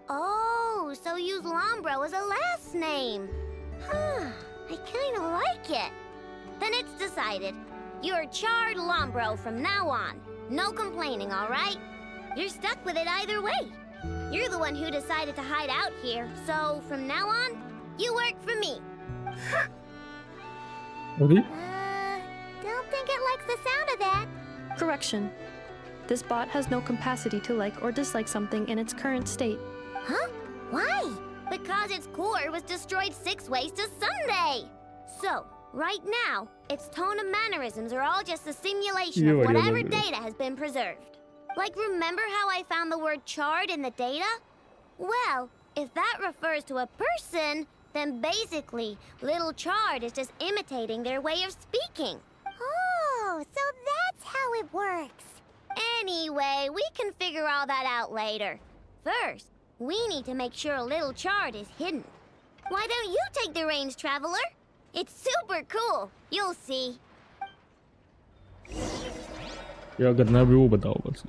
Oh, so use Lombro as a last name. Huh, I kind of like it. Then it's decided. You're Chard Lombro from now on. No complaining, all right? You're stuck with it either way. You're the one who decided to hide out here, so from now on, you work for me. अरे Don't think it likes the sound of that. Correction. This bot has no capacity to like or dislike something in its current state. Huh? Why? Because its core was destroyed 6 ways to Sunday. So, right now, its tone and mannerisms are all just a simulation You of are whatever the- data has been preserved. Like, remember how I found the word chard in the data? Well, if that refers to a person, then basically, Little Chard is just imitating their way of speaking. Oh, so that's how it works. Anyway, we can figure all that out later. First, we need to make sure Little Chard is hidden. Why don't you take the reins, Traveler? It's super cool. You'll see. क्या करना है अभी वो बताओ बस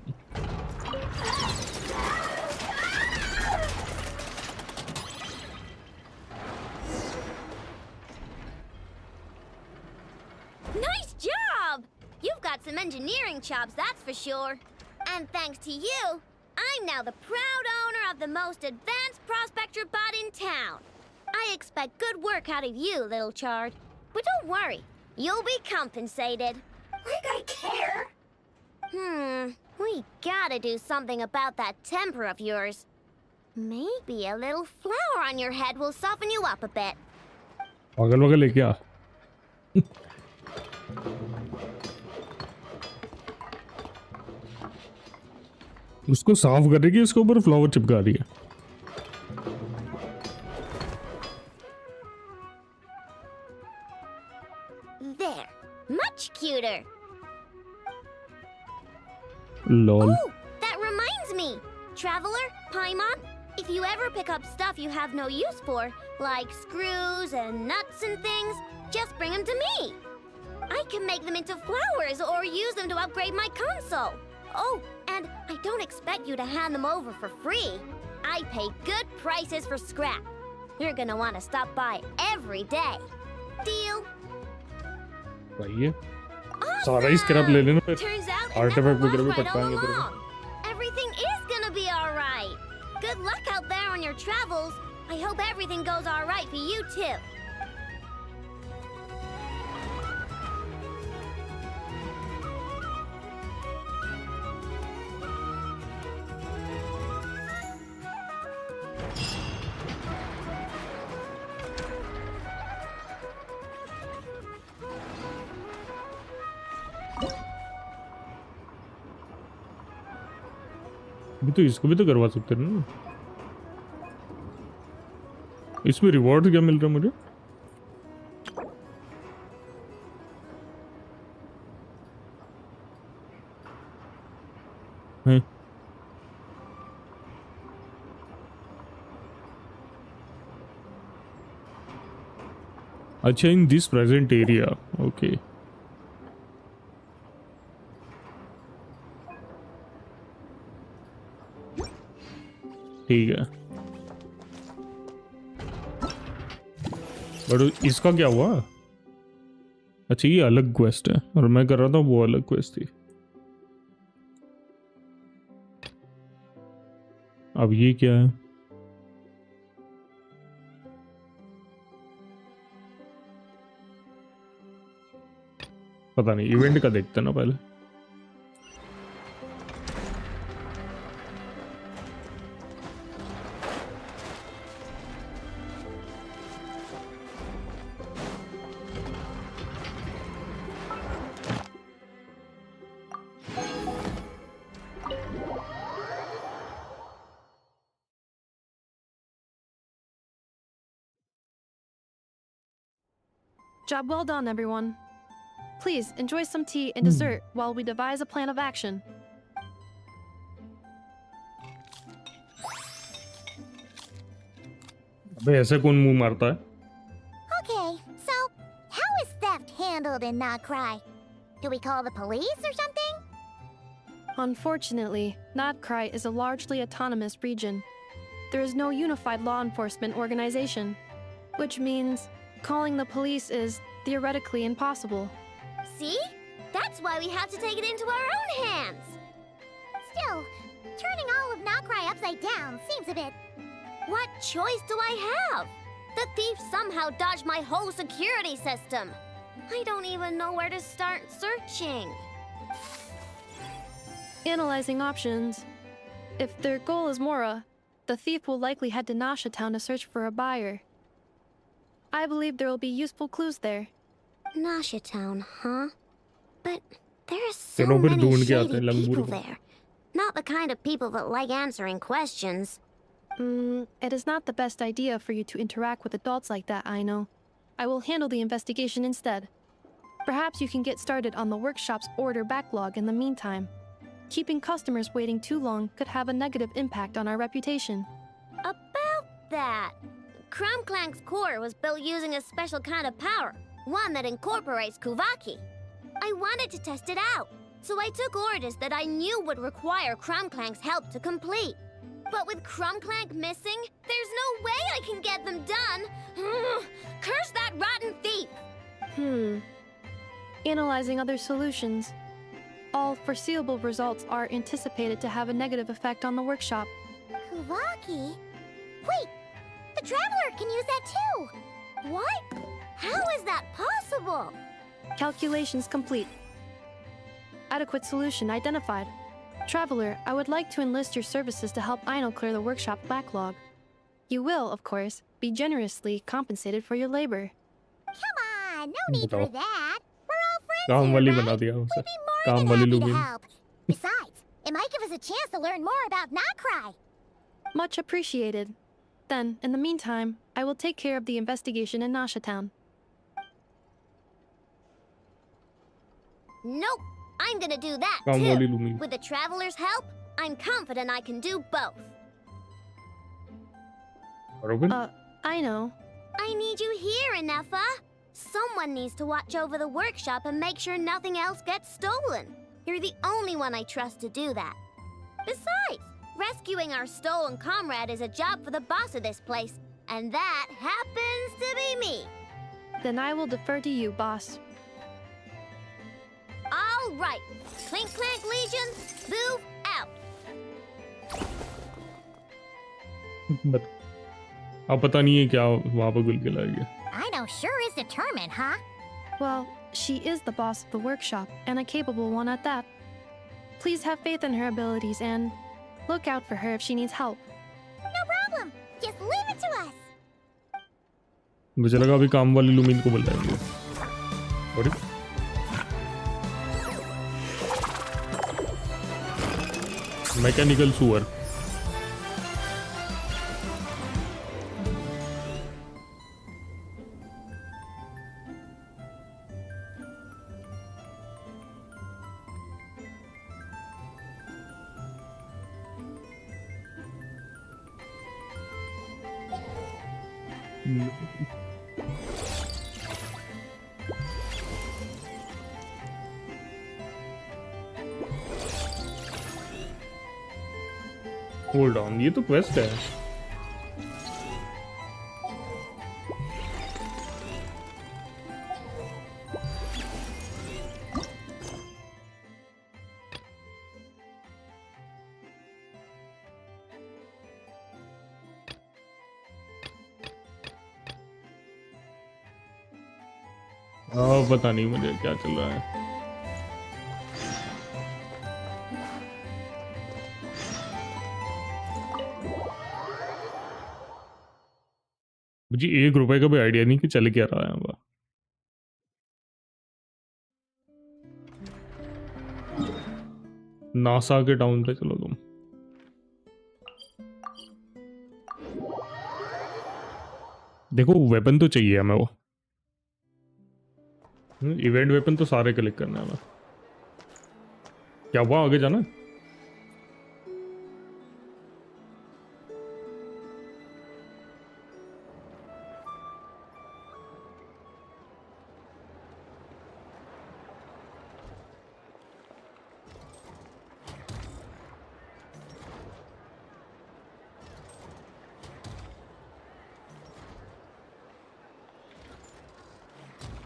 Nice job! You've got some engineering chops, that's for sure. And thanks to you, I'm now the proud owner of the most advanced prospector bot in town. I expect good work out of you, Little Chard. But don't worry, you'll be compensated. Like I care. We gotta do something about that temper of yours. Maybe a little flour on your head will soften you up a bit. पागल वगल लेके आ उसको साफ कर रही है इसके ऊपर flower चिपका रही है There. Much cuter. Lol. Oh, that reminds me. Traveler, Paimon, if you ever pick up stuff you have no use for, like screws and nuts and things, just bring them to me. I can make them into flowers or use them to upgrade my console. Oh, and I don't expect you to hand them over for free. I pay good prices for scrap. You're gonna want to stop by every day. Deal? सही है सारा ही scrap ले लेना फिर Turns out it artefact never वगैरह भी was right all पटकाएंगे तेरे को along. Everything is gonna be alright. Good luck out there on your travels. I hope everything goes alright for you too. अभी तो इसको भी तो करवा सकते हैं ना इसमें रिवॉर्ड क्या मिल रहा है मुझे हैं अच्छा in this present area okay ठीक है बट इसका क्या हुआ अच्छा ये अलग क्वेस्ट है और मैं कर रहा था वो अलग क्वेस्ट थी अब ये क्या है पता नहीं इवेंट का देखते हैं ना पहले Job well done, everyone. Please enjoy some tea and dessert while we devise a plan of action. अबे ऐसे कौन मुंह मारता है Okay, so how is theft handled in nodkrai? Do we call the police or something? Unfortunately, nodkrai is a largely autonomous region. There is no unified law enforcement organization, which means calling the police is theoretically impossible. See? That's why we have to take it into our own hands. Still, turning all of nodkrai upside down seems a bit... What choice do I have? The thief somehow dodged my whole security system. I don't even know where to start searching. Analyzing options. If their goal is Mora, the thief will likely head to Nasha Town to search for a buyer. I believe there will be useful clues there. Nasha Town, huh? But there are so चलो फिर many ढूंढ के आते shady हैं लंगूर people को there. Not the kind of people that like answering questions. It is not the best idea for you to interact with adults like that, I know. I will handle the investigation instead. Perhaps you can get started on the workshop's order backlog in the meantime. Keeping customers waiting too long could have a negative impact on our reputation. About that, Crumclank's core was built using a special kind of power, one that incorporates Kuvaki. I wanted to test it out, so I took orders that I knew would require Crumclank's help to complete. But with Crumclank missing, there's no way I can get them done. Curse that rotten thief! Analyzing other solutions. All foreseeable results are anticipated to have a negative effect on the workshop. Kuvaki? Wait, the Traveler can use that too! What? How is that possible? Calculations complete. Adequate solution identified. Traveler, I would like to enlist your services to help Aino clear the workshop backlog. You will, of course, be generously compensated for your labor. Come on, no need for बताओ that. We're all friends काम here, वाली right? बना दिया उसे We'd be more काम than वाली happy लोग to हैं help. Besides, it might give us a chance to learn more about nodkrai. Much appreciated. Then, in the meantime, I will take care of the investigation in Nasha Town. Nope, I'm gonna do that काम वाली too. Lumi With the traveler's help, I'm confident I can do both. Robin I know. I need you here, Inefa. Someone needs to watch over the workshop and make sure nothing else gets stolen. You're the only one I trust to do that. Besides, rescuing our stolen comrade is a job for the boss of this place, and that happens to be me. Then I will defer to you, boss. All right, Clink Clank Legion, move out. But अब पता नहीं है क्या वहाँ पर गुल के लाएगी I know sure is determined, huh? Well, she is the boss of the workshop, and a capable one at that. Please have faith in her abilities and look out for her if she needs help. No problem. Just leave it to us. मुझे लगा अभी काम वाली लुमीन को बुलाएंगे और mechanical सुअर hold on ये तो क्वेस्ट है पता नहीं मुझे क्या चल रहा है मुझे ₹1 का भी आइडिया नहीं कि चल क्या रहा है वहाँ नासा के टाउन पे चलो तुम देखो वेपन तो चाहिए हमें वो इवेंट वेपन तो सारे कलेक्ट करना है हमें क्या हुआ आगे जाना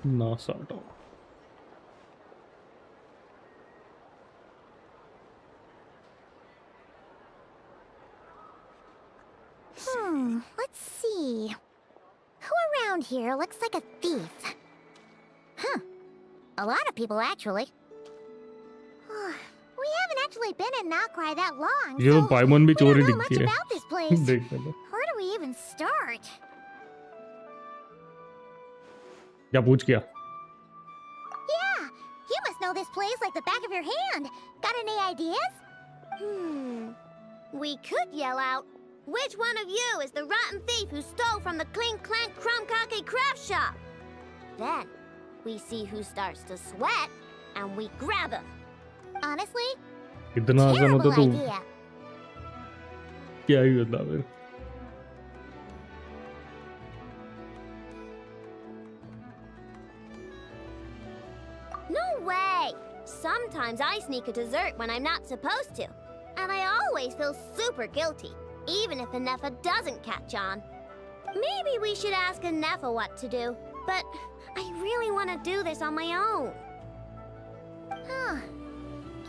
NASA town Let's see. Who around here looks like a thief? Huh. A lot of people, actually. We haven't actually been in nodkrai that long, ये तो so पाइमन भी we चोरी don't know much दिखती है about this place. देख लो Where do we even start? क्या पूछ गया Yeah, you must know this place like the back of your hand. Got any ideas? We could yell out, which one of you is the rotten thief who stole from the Clink Clank Crumcocky craft shop? Then, we see who starts to sweat, and we grab him. Honestly, इतना आसान होता terrible तो idea. क्या ही होता फिर No way! Sometimes I sneak a dessert when I'm not supposed to. And I always feel super guilty, even if Inefa doesn't catch on. Maybe we should ask Inefa what to do, but I really want to do this on my own. Huh.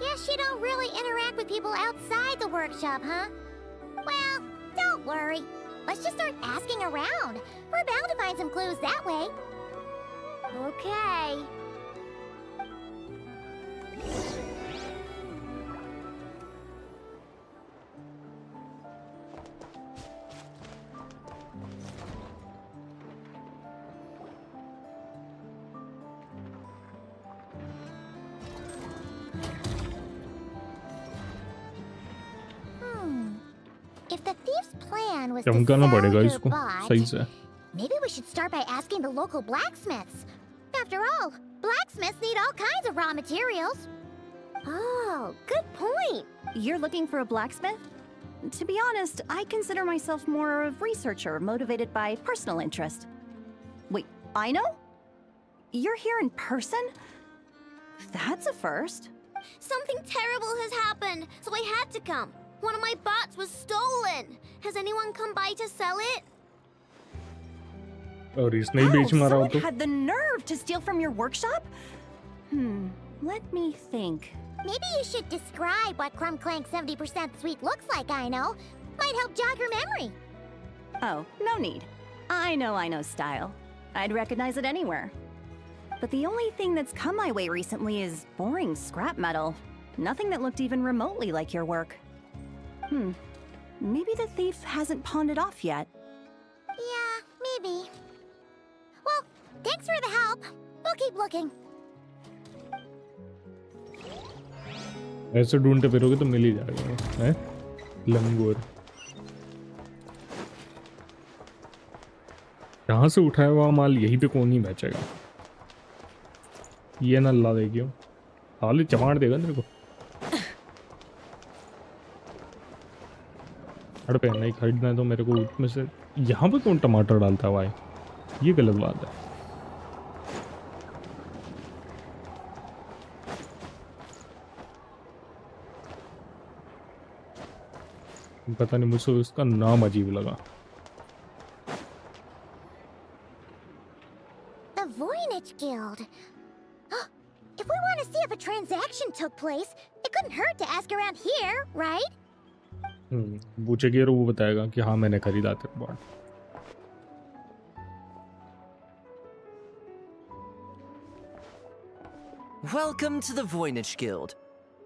Guess you don't really interact with people outside the workshop, huh? Well, don't worry. Let's just start asking around. We're bound to find some clues that way. Okay. If the thief's plan was to चमकाना sell पड़ेगा your इसको bot, सही से maybe we should start by asking the local blacksmiths. After all, Blacksmiths need all kinds of raw materials. Oh, good point. You're looking for a blacksmith? To be honest, I consider myself more a researcher motivated by personal interest. Wait, I know? You're here in person? That's a first. Something terrible has happened, so I had to come. One of my bots was stolen. Has anyone come by to sell it? और इसने ही बेच मारा हो someone तो had the nerve to steal from your workshop? Let me think. Maybe you should describe what Crumb Clank 70% sweet looks like, I know. Might help jog your memory. Oh, no need. I know style. I'd recognize it anywhere. But the only thing that's come my way recently is boring scrap metal. Nothing that looked even remotely like your work. Maybe the thief hasn't pawned it off yet. Yeah, maybe. Well, thanks for the help. We'll keep looking. ऐसे ढूंढते फिरोगे तो मिल ही जाएगा हैं लंगोर यहाँ से उठाया हुआ माल यहीं पे कौन ही बेचेगा ये ना ला देगी हाल ही चमाड़ देगा तेरे को अड़ पे नहीं खरीदना है तो मेरे को उसमें से यहाँ पे कौन टमाटर डालता हुआ है ये गलत बात है पता नहीं मुझे उसका नाम अजीब लगा The Voynich Guild. If we want to see if a transaction took place, it couldn't hurt to ask around here, right? पूछेगी और वो बताएगा कि हाँ मैंने खरीदा तेरे bond Welcome to the Voynich Guild.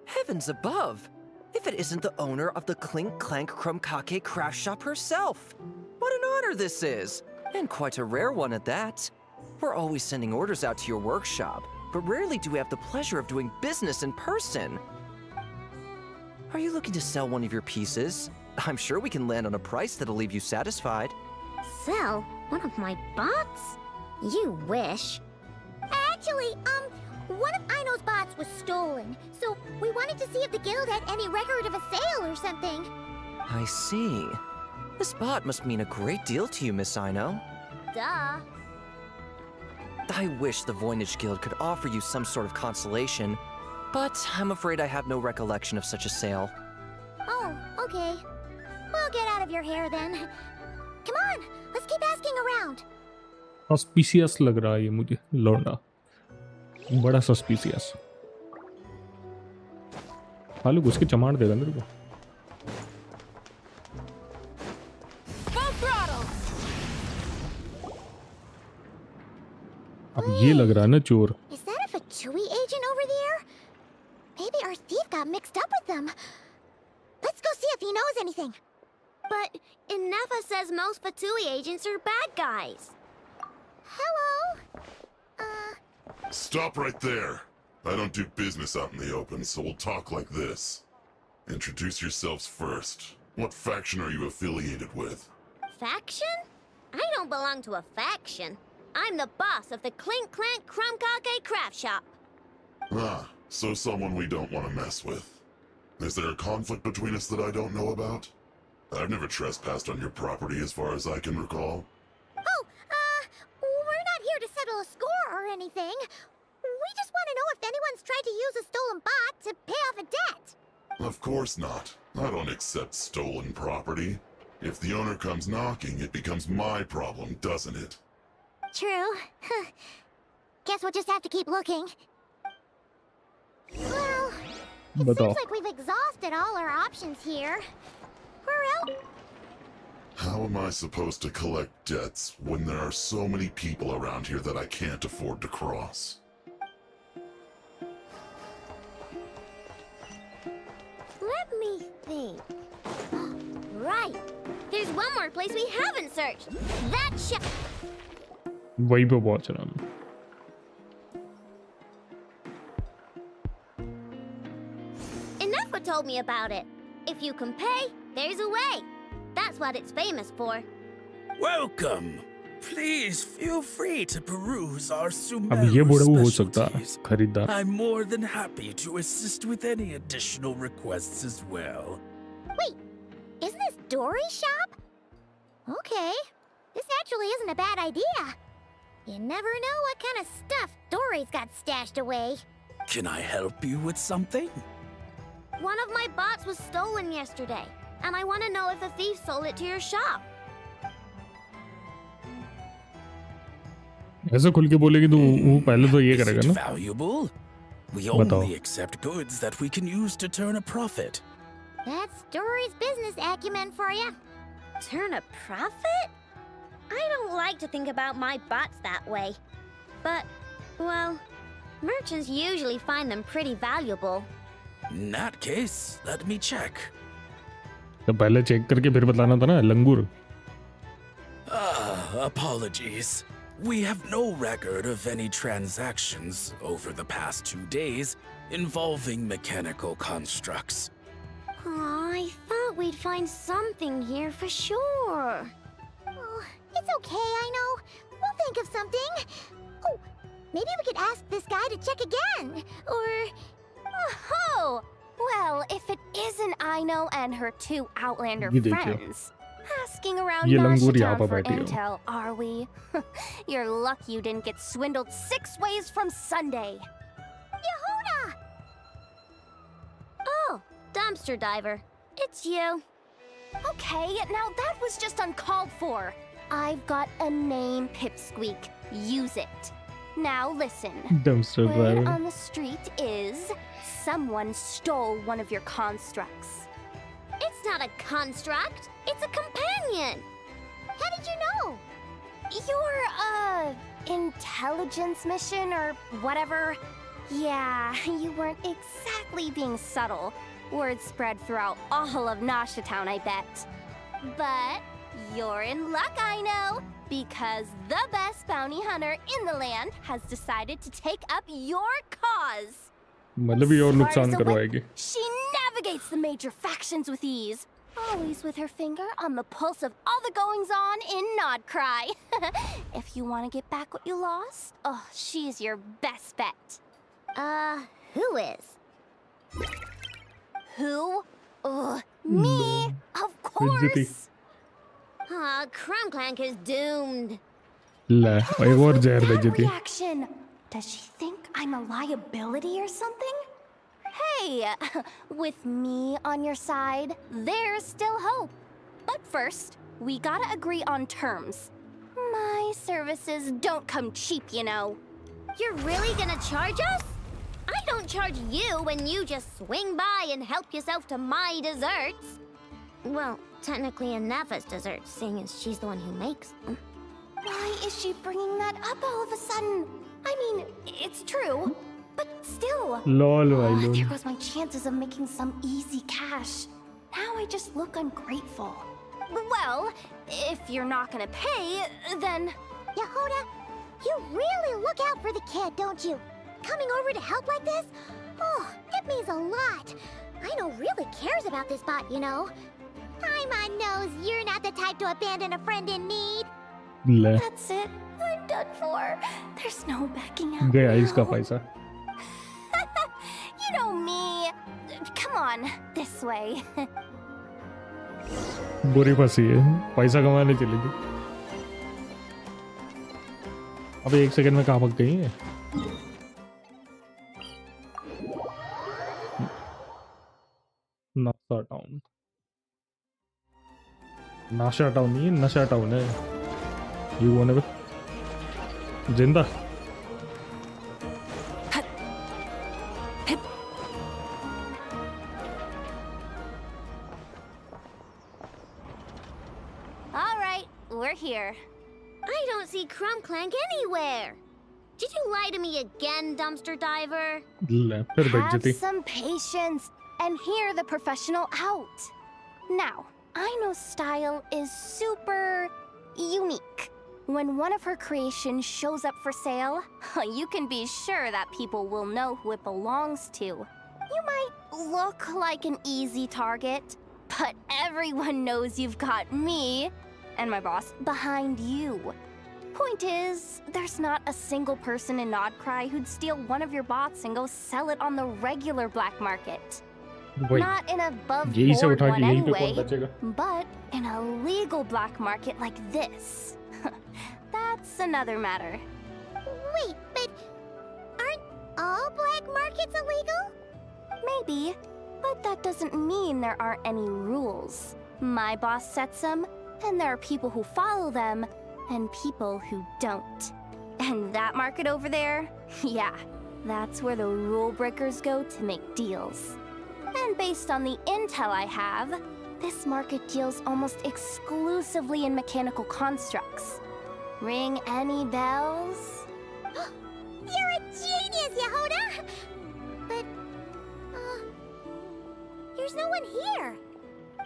Heavens above! If it isn't the owner of the Clink Clank Krumkake craft shop herself! What an honor this is! And quite a rare one at that. We're always sending orders out to your workshop, but rarely do we have the pleasure of doing business in person. Are you looking to sell one of your pieces? I'm sure we can land on a price that'll leave you satisfied. Sell one of my bots? You wish. Actually, one of Aino's bots was stolen, so we wanted to see if the guild had any record of a sale or something. I see. This bot must mean a great deal to you, Miss Aino. Duh. I wish the Voynich Guild could offer you some sort of consolation, but I'm afraid I have no recollection of such a sale. Oh, okay. We'll get out of your hair then. Come on, let's keep asking around. Suspicious लग रहा है ये मुझे लौंडा बड़ा suspicious हालू घुस के चमाड़ देगा मेरे को Full throttle! अब ये लग रहा है ना चोर Is that a Fatui agent over there? Maybe our thief got mixed up with them. Let's go see if he knows anything. But Inefa says most Fatui agents are bad guys. Hello? Stop right there. I don't do business out in the open, so we'll talk like this. Introduce yourselves first. What faction are you affiliated with? Faction? I don't belong to a faction. I'm the boss of the Clink Clank Krumkake craft shop. Ah, so someone we don't want to mess with. Is there a conflict between us that I don't know about? I've never trespassed on your property as far as I can recall. Oh, we're not here to settle a score or anything. We just want to know if anyone's tried to use a stolen bot to pay off a debt. Of course not. I don't accept stolen property. If the owner comes knocking, it becomes my problem, doesn't it? True. Guess we'll just have to keep looking. Well, it seems like we've exhausted all our options here. We're out. How am I supposed to collect debts when there are so many people around here that I can't afford to cross? Let me think. Right. There's one more place we haven't searched. That shop. वही पे पहुंच रहा हूँ Inefa told me about it. If you can pay, there's a way. That's what it's famous for. Welcome. Please feel free to peruse our अब ये बड़ा Sumeru हो सकता है specialties. खरीदार I'm more than happy to assist with any additional requests as well. Wait, isn't this Dory's shop? Okay, this actually isn't a bad idea. You never know what kind of stuff Dory's got stashed away. Can I help you with something? One of my bots was stolen yesterday, and I want to know if the thief sold it to your shop. ऐसे खुल के बोलेगी तो वो पहले तो ये Is करेगा it ना valuable? We बताओ only accept goods that we can use to turn a profit. That's Dory's business acumen for you. Turn a profit? I don't like to think about my bots that way. But, well, merchants usually find them pretty valuable. In that case, let me check. तो पहले check करके फिर बताना था ना लंगूर Apologies. We have no record of any transactions over the past 2 days involving mechanical constructs. Aw, I thought we'd find something here for sure. Oh, it's okay, I know. We'll think of something. Oh, maybe we could ask this guy to check again. Or... Oh, well, if it isn't Aino and her two Outlander ये देखिए friends, asking around ये लंगूर यहाँ Nashatown पर for बैठी है intel, are we? You're lucky you didn't get swindled 6 ways from Sunday. Yehuda! Oh, dumpster diver. It's you. Okay, now that was just uncalled for. I've got a name, Pipsqueak. Use it. Now listen. Dumpster Word driver on the street is someone stole one of your constructs. It's not a construct. It's a companion. How did you know? Your, intelligence mission or whatever. Yeah, you weren't exactly being subtle. Word spread throughout all of Nashatown, I bet. But you're in luck, I know, because the best bounty hunter in the land has decided to take up your cause. मतलब ये और Smart नुकसान as a whip, करवाएगी she navigates the major factions with ease. Always with her finger on the pulse of all the goings-on in Nodkrai. If you want to get back what you lost, oh, she's your best bet. Who is? Who? Me, of बेइज्जती course. Aw, Crumbclank is doomed. ले एक और जहर That बेइज्जती reaction. Does she think I'm a liability or something? Hey, with me on your side, there's still hope. But first, we gotta agree on terms. My services don't come cheap, you know. You're really gonna charge us? I don't charge you when you just swing by and help yourself to my desserts. Well, technically Anafa's desserts, seeing as she's the one who makes them. Why is she bringing that up all of a sudden? I mean, it's true, but still. Lol भाई There lol goes my chances of making some easy cash. Now I just look ungrateful. Well, if you're not gonna pay, then... Yehuda, you really look out for the kid, don't you? Coming over to help like this? Oh, it means a lot. I know really cares about this bot, you know. Paimon knows you're not the type to abandon a friend in need. ले That's it. I'm done for. There's no backing out गया इसका now. पैसा You know me. Come on, this way. बुरी फंसी है पैसा कमाने चली थी अब 1 सेकंड में कहाँ भाग गई है नाशा टाउन नाशा टाउन नहीं नशा टाउन है ये होने पे जिंदा All right, we're here. I don't see Crumbclank anywhere. Did you lie to me again, dumpster diver? ले फिर Have बेइज्जती some patience and hear the professional out. Now, I know style is super unique. When one of her creations shows up for sale, you can be sure that people will know who it belongs to. You might look like an easy target, but everyone knows you've got me and my boss behind you. Point is, there's not a single person in Nodkrai who'd steal one of your bots and go sell it on the regular black market. वही Not in a यही से above-board उठा one के यहीं पे कौन anyway, बचेगा? but in a legal black market like this. That's another matter. Wait, but aren't all black markets illegal? Maybe, but that doesn't mean there aren't any rules. My boss sets them, and there are people who follow them, and people who don't. And that market over there, yeah, that's where the rule breakers go to make deals. And based on the intel I have, this market deals almost exclusively in mechanical constructs. Ring any bells? You're a genius, Yehuda! But, there's no one here.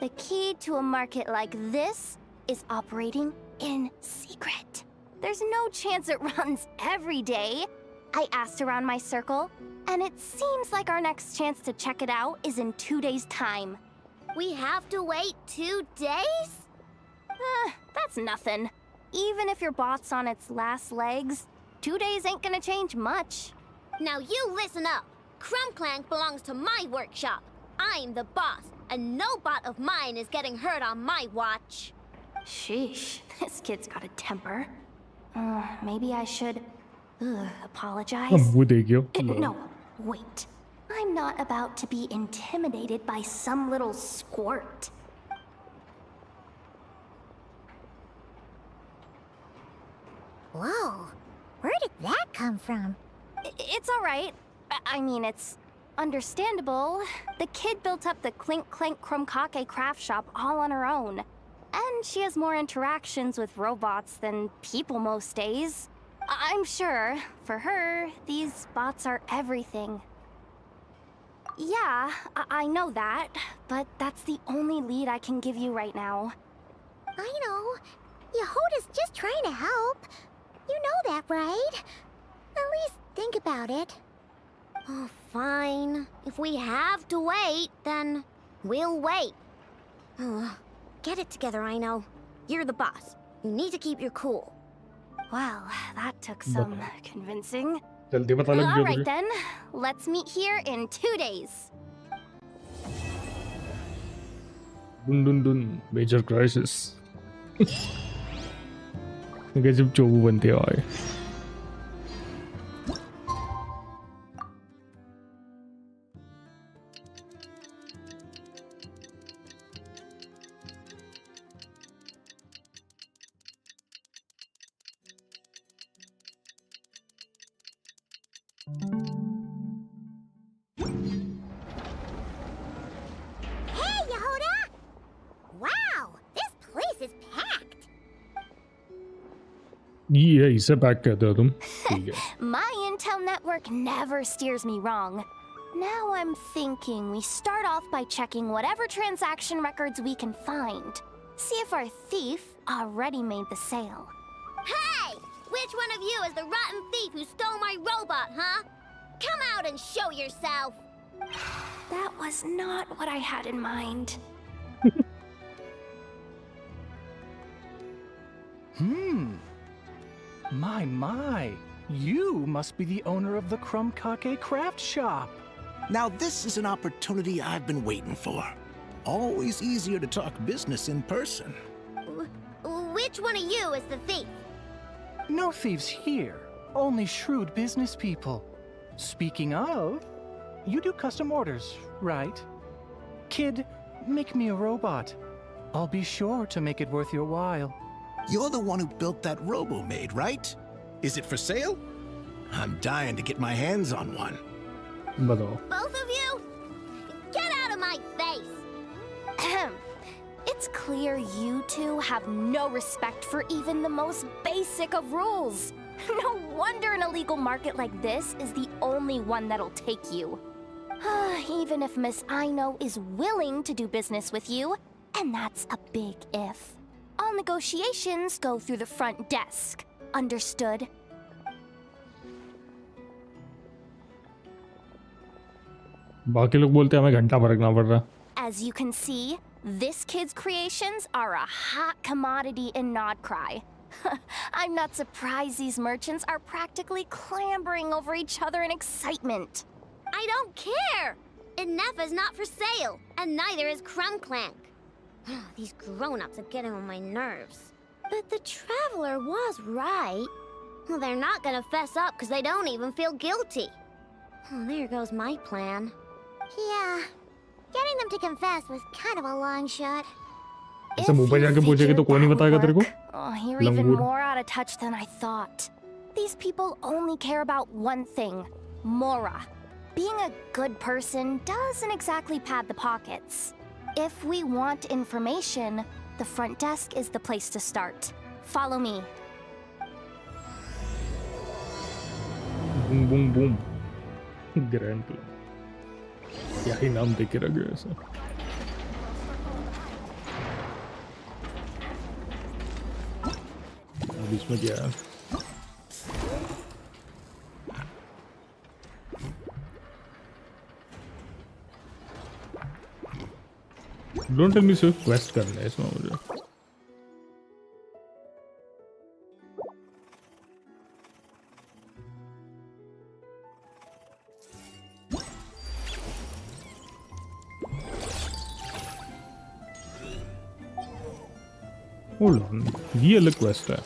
The key to a market like this is operating in secret. There's no chance it runs every day. I asked around my circle, and it seems like our next chance to check it out is in 2 days' time. We have to wait 2 days? That's nothing. Even if your bot's on its last legs, 2 days ain't gonna change much. Now you listen up. Crumbclank belongs to my workshop. I'm the boss, and no bot of mine is getting hurt on my watch. Sheesh, this kid's got a temper. Maybe I should apologize. अब वो देखियो No, wait. I'm not about to be intimidated by some little squirt. Whoa, where did that come from? It's all right. I mean, it's understandable. The kid built up the Clink Clank Krumkake craft shop all on her own. And she has more interactions with robots than people most days. I'm sure, for her, these bots are everything. Yeah, I know that, but that's the only lead I can give you right now. I know. Yehuda's just trying to help. You know that, right? At least think about it. Oh, fine. If we have to wait, then we'll wait. Get it together, I know. You're the boss. You need to keep your cool. Well, that took some convincing. जल्दी पता लग All गया right तुझे then, let's meet here in 2 days. डुन डुन डुन major crisis गजब चोबू बनते आए Hey, Yehuda! Wow, this place is packed. ये इसे पैक कहते हो तुम ठीक है My intel network never steers me wrong. Now I'm thinking we start off by checking whatever transaction records we can find. See if our thief already made the sale. Hey! Which one of you is the rotten thief who stole my robot, huh? Come out and show yourself! That was not what I had in mind. My. You must be the owner of the Krumkake craft shop. Now this is an opportunity I've been waiting for. Always easier to talk business in person. Which one of you is the thief? No thieves here, only shrewd business people. Speaking of, you do custom orders, right? Kid, make me a robot. I'll be sure to make it worth your while. You're the one who built that robo-maid, right? Is it for sale? I'm dying to get my hands on one. बताओ Both of you? Get out of my face! Ahem. It's clear you two have no respect for even the most basic of rules. No wonder an illegal market like this is the only one that'll take you. Even if Miss Aino is willing to do business with you, and that's a big if. All negotiations go through the front desk. Understood? बाकी लोग बोलते हैं हमें घंटा फरकना पड़ रहा As you can see, this kid's creations are a hot commodity in Nodkrai. I'm not surprised these merchants are practically clambering over each other in excitement. I don't care! Inefa's not for sale, and neither is Crumbclank. These grown-ups are getting on my nerves. But the Traveler was right. Well, they're not gonna fess up because they don't even feel guilty. Oh, there goes my plan. Yeah, getting them to confess was kind of a long shot. ऐसे मुंह पे जाके पूछेगी तो कौन ही बताएगा तेरे को? Oh, you're even more out of touch than I thought. These people only care about one thing, Mora. Being a good person doesn't exactly pad the pockets. If we want information, the front desk is the place to start. Follow me. Boom, boom, boom. Grand plan. क्या ही नाम देके रख गए ऐसा. अब इसमें क्या है? Don't tell me सिर्फ क्वेस्ट करना है इसमें मुझे. Hold on, ये अलग क्वेस्ट है.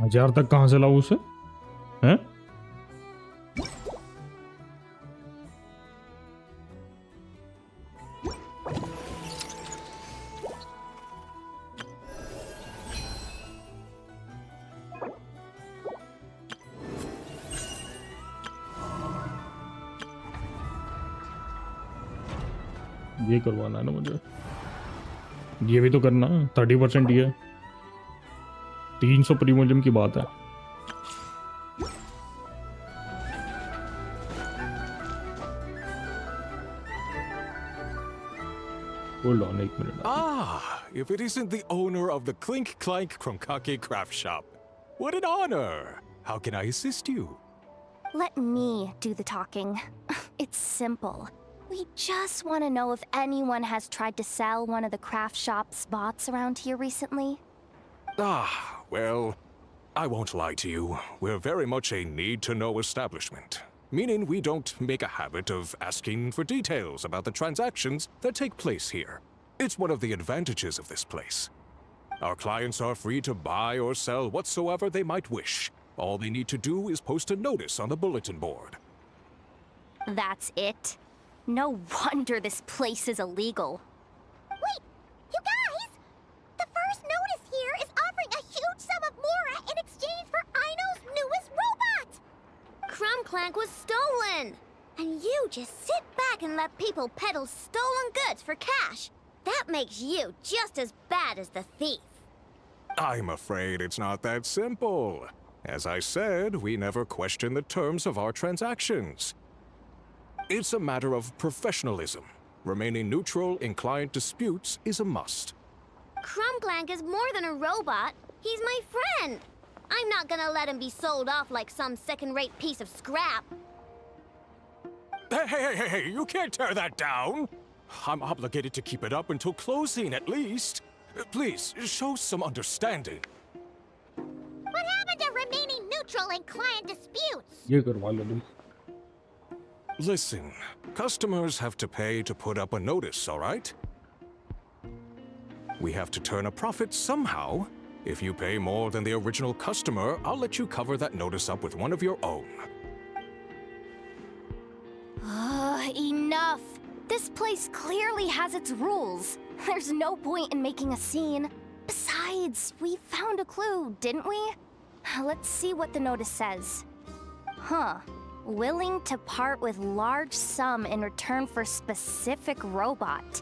हजार तक कहां से लाऊं उसे? हैं? ये करवाना है ना मुझे. ये भी तो करना. 30% ये 300 प्रीमोजम की बात है. Hold on, एक minute. Ah, if it isn't the owner of the Clink Clank Kromkake craft shop. What an honor! How can I assist you? Let me do the talking. It's simple. We just want to know if anyone has tried to sell one of the craft shop's bots around here recently. Ah, well, I won't lie to you. We're very much a need-to-know establishment. Meaning we don't make a habit of asking for details about the transactions that take place here. It's one of the advantages of this place. Our clients are free to buy or sell whatsoever they might wish. All they need to do is post a notice on the bulletin board. That's it? No wonder this place is illegal. Wait, you guys! The first notice here is offering a huge sum of Mora in exchange for Aino's newest robot! Crumbclank was stolen! And you just sit back and let people peddle stolen goods for cash. That makes you just as bad as the thief. I'm afraid it's not that simple. As I said, we never question the terms of our transactions. It's a matter of professionalism. Remaining neutral in client disputes is a must. Crumbclank is more than a robot. He's my friend. I'm not gonna let him be sold off like some second-rate piece of scrap. Hey, you can't tear that down! I'm obligated to keep it up until closing, at least. Please, show some understanding. What happened to remaining neutral in client disputes? ये करवा लो तुम. Listen, customers have to pay to put up a notice, all right? We have to turn a profit somehow. If you pay more than the original customer, I'll let you cover that notice up with one of your own. Enough! This place clearly has its rules. There's no point in making a scene. Besides, we found a clue, didn't we? Let's see what the notice says. Huh. Willing to part with large sum in return for specific robot.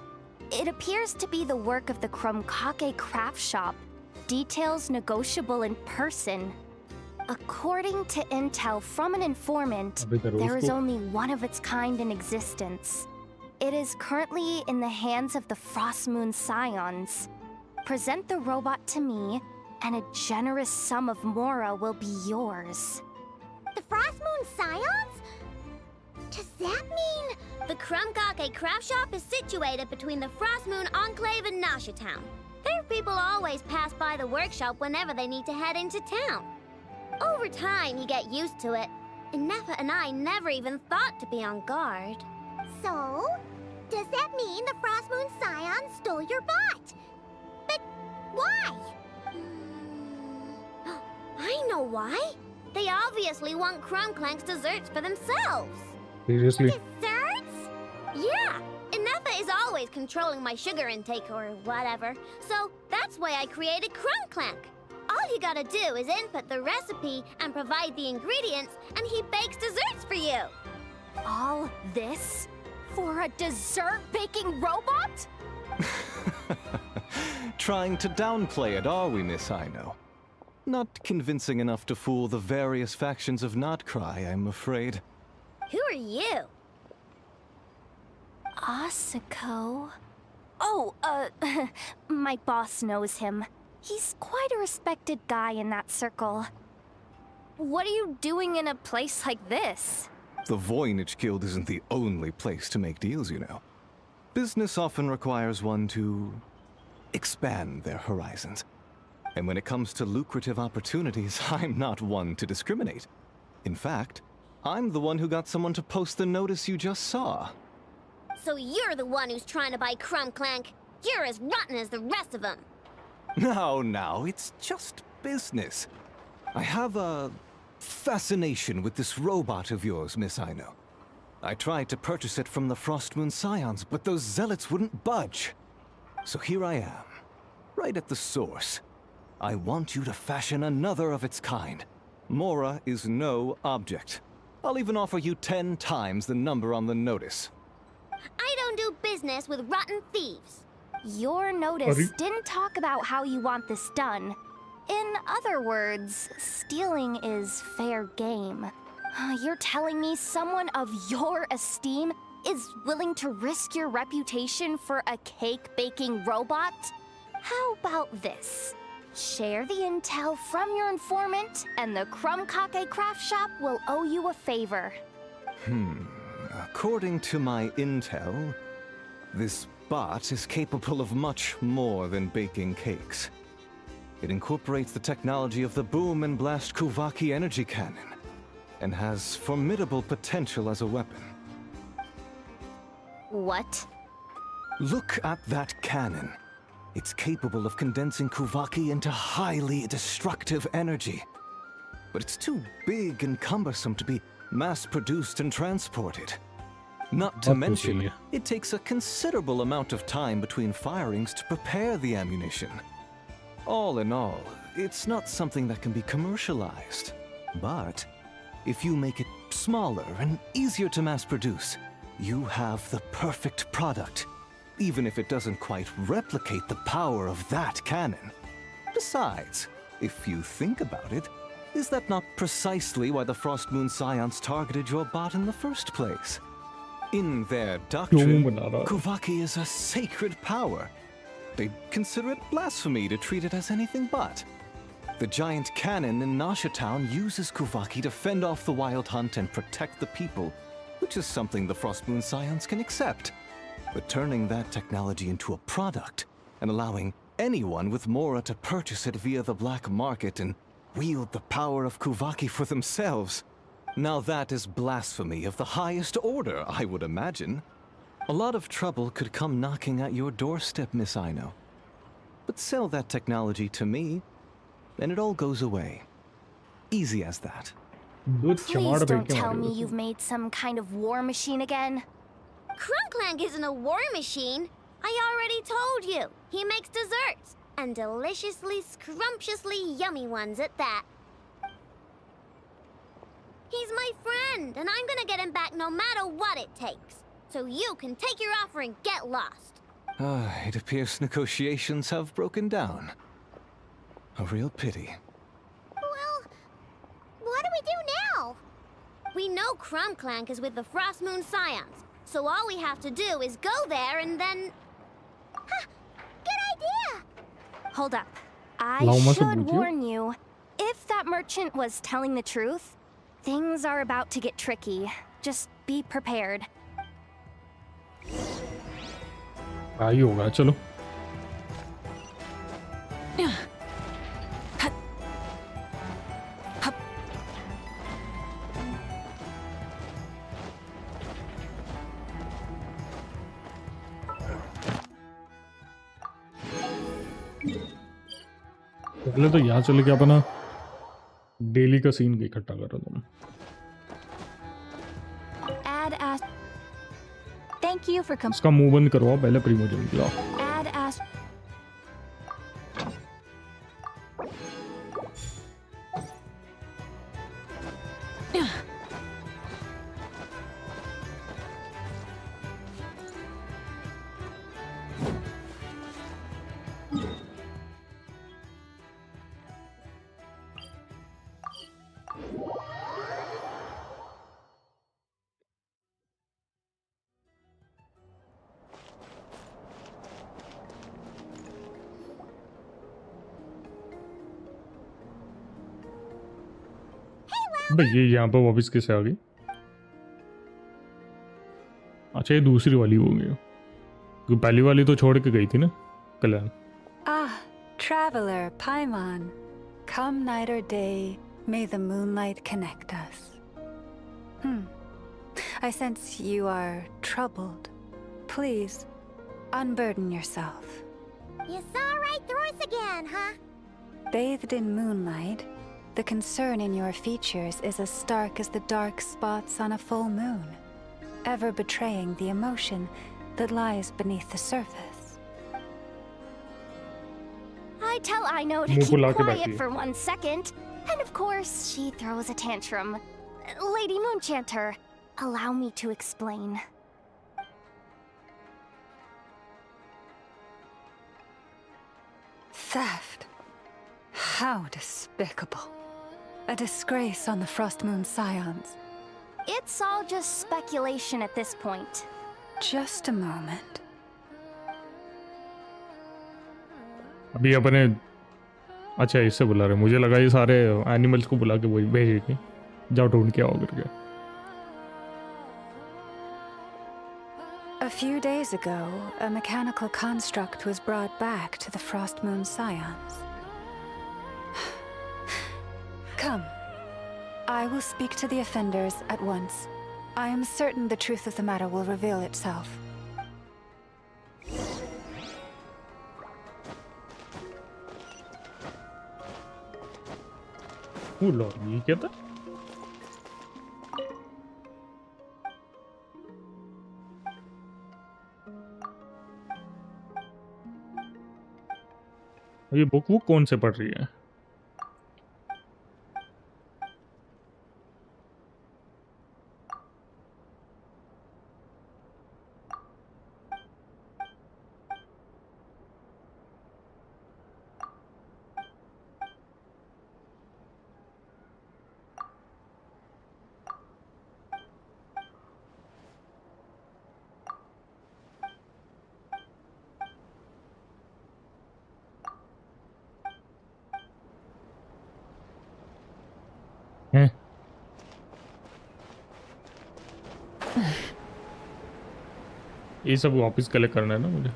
It appears to be the work of the Kromkake craft shop. Details negotiable in person. According to intel from an informant, there is only one of its kind in existence. It is currently in the hands of the Frostmoon Scions. Present the robot to me, and a generous sum of Mora will be yours. The Frost Moon Scions? Does that mean... The Krumkake craft shop is situated between the Frost Moon Enclave and Nasha Town. Their people always pass by the workshop whenever they need to head into town. Over time, you get used to it. And Nefa and I never even thought to be on guard. So, does that mean the Frost Moon Scions stole your bot? But why? I know why. They obviously want Crumclank's desserts for themselves. Seriously? Desserts? Yeah. And Nefa is always controlling my sugar intake or whatever. So that's why I created Crumclank. All you gotta do is input the recipe and provide the ingredients, and he bakes desserts for you. All this for a dessert baking robot? Trying to downplay it, are we, Miss Aino? Not convincing enough to fool the various factions of Nodkrai, I'm afraid. Who are you? Asako? Oh, my boss knows him. He's quite a respected guy in that circle. What are you doing in a place like this? The Voynich Guild isn't the only place to make deals, you know. Business often requires one to expand their horizons. And when it comes to lucrative opportunities, I'm not one to discriminate. In fact, I'm the one who got someone to post the notice you just saw. So you're the one who's trying to buy Crumclank. You're as rotten as the rest of them. No, it's just business. I have a fascination with this robot of yours, Miss Aino. I tried to purchase it from the Frost Moon Scions, but those zealots wouldn't budge. So here I am, right at the source. I want you to fashion another of its kind. Mora is no object. I'll even offer you 10 times the number on the notice. I don't do business with rotten thieves. Your notice didn't talk about how you want this done. In other words, stealing is fair game. You're telling me someone of your esteem is willing to risk your reputation for a cake-baking robot? How about this? Share the intel from your informant, and the Krumkake craft shop will owe you a favor. According to my intel, this bot is capable of much more than baking cakes. It incorporates the technology of the Boom and Blast Kuvaki energy cannon, and has formidable potential as a weapon. What? Look at that cannon. It's capable of condensing Kuvaki into highly destructive energy. But it's too big and cumbersome to be mass-produced and transported. Not to mention, it takes a considerable amount of time between firings to prepare the ammunition. All in all, it's not something that can be commercialized. But if you make it smaller and easier to mass-produce, you have the perfect product, even if it doesn't quite replicate the power of that cannon. Besides, if you think about it, is that not precisely why the Frost Moon Scions targeted your bot in the first place? In their doctrine, Kuvaki is a sacred power. They'd consider it blasphemy to treat it as anything but. The giant cannon in Nasha Town uses Kuvaki to fend off the Wild Hunt and protect the people, which is something the Frost Moon Scions can accept. But turning that technology into a product, and allowing anyone with Mora to purchase it via the black market and wield the power of Kuvaki for themselves, now that is blasphemy of the highest order, I would imagine. A lot of trouble could come knocking at your doorstep, Miss Aino. But sell that technology to me, and it all goes away. Easy as that. Please don't tell me you've made some kind of war machine again. Crumclank isn't a war machine. I already told you. He makes desserts, and deliciously, scrumptiously yummy ones at that. He's my friend, and I'm gonna get him back no matter what it takes. So you can take your offer and get lost. It appears negotiations have broken down. A real pity. Well, what do we do now? We know Crumclank is with the Frost Moon Scions, so all we have to do is go there and then... Good idea! Hold up. I Lauma se should पूछियो। warn you, if that merchant was telling the truth, things are about to get tricky. Just be prepared. आई होगा चलो। पहले तो यहाँ चले के अपना daily का scene इकट्ठा कर रहा था। Add as. Thank you for इसका मुंह बंद करवाओ पहले प्रीमोजन की। Add as. भाई ये यहाँ पर वापस कैसे आ गई? अच्छा ये दूसरी वाली हो गई, क्योंकि पहली वाली तो छोड़ के गई थी ना कल्याण। Ah, traveler Paimon, come night or day, may the moonlight connect us. I sense you are troubled. Please, unburden yourself. You saw right through us again, huh? Bathed in moonlight, the concern in your features is as stark as the dark spots on a full moon, ever betraying the emotion that lies beneath the surface. I tell Ino to keep quiet for 1 second, and of course she throws a tantrum. Lady Moonchanter, allow me to explain. Theft. How despicable. A disgrace on the Frost Moon Scions. It's all just speculation at this point. Just a moment. अभी अपने अच्छा इससे बुला रहे, मुझे लगा ये सारे एनिमल्स को बुला के वही भेजेगी, जाओ ढूंढ के आओ करके। A few days ago, a mechanical construct was brought back to the Frost Moon Scions. Come. I will speak to the offenders at once. I am certain the truth of the matter will reveal itself. Oh Lord, ये क्या था? ये book वो कौन से पढ़ रही है? ये सब वापस कलेक्ट करना है ना मुझे।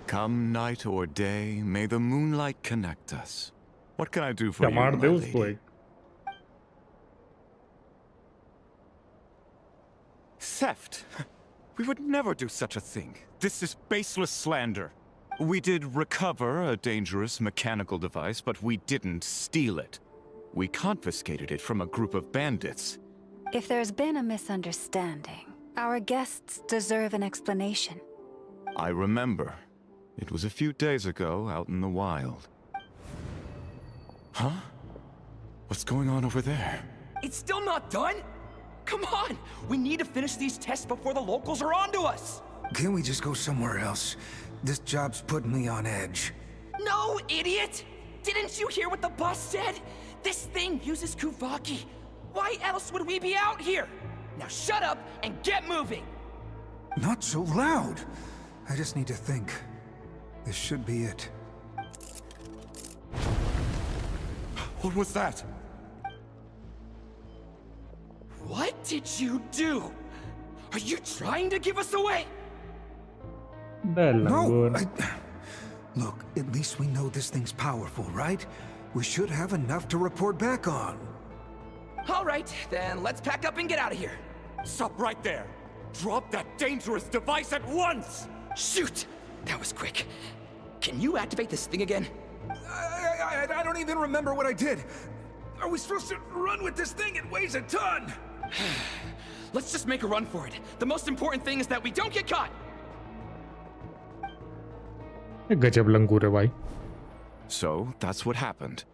Come night or day, may the moonlight connect us. What can I do for you, my मार दे lady? उसको एक। Theft? We would never do such a thing. This is baseless slander. We did recover a dangerous mechanical device, but we didn't steal it. We confiscated it from a group of bandits. If there's been a misunderstanding, our guests deserve an explanation. I remember. It was a few days ago out in the wild. Huh? What's going on over there? It's still not done? Come on! We need to finish these tests before the locals are onto us! Can't we just go somewhere else? This job's putting me on edge. No, idiot! Didn't you hear what the boss said? This thing uses Kuvaki. Why else would we be out here? Now shut up and get moving! Not so loud. I just need to think. This should be it. What was that? What did you do? Are you trying to give us away? No! Look, at least we know this thing's powerful, right? We should have enough to report back on. All right, then let's pack up and get out of here. Stop right there! Drop that dangerous device at once! Shoot! That was quick. Can you activate this thing again? I don't even remember what I did. Are we supposed to run with this thing? It weighs a ton! Let's just make a run for it. The most important thing is that we don't get caught. गजब लंगूर है भाई. So, that's what happened.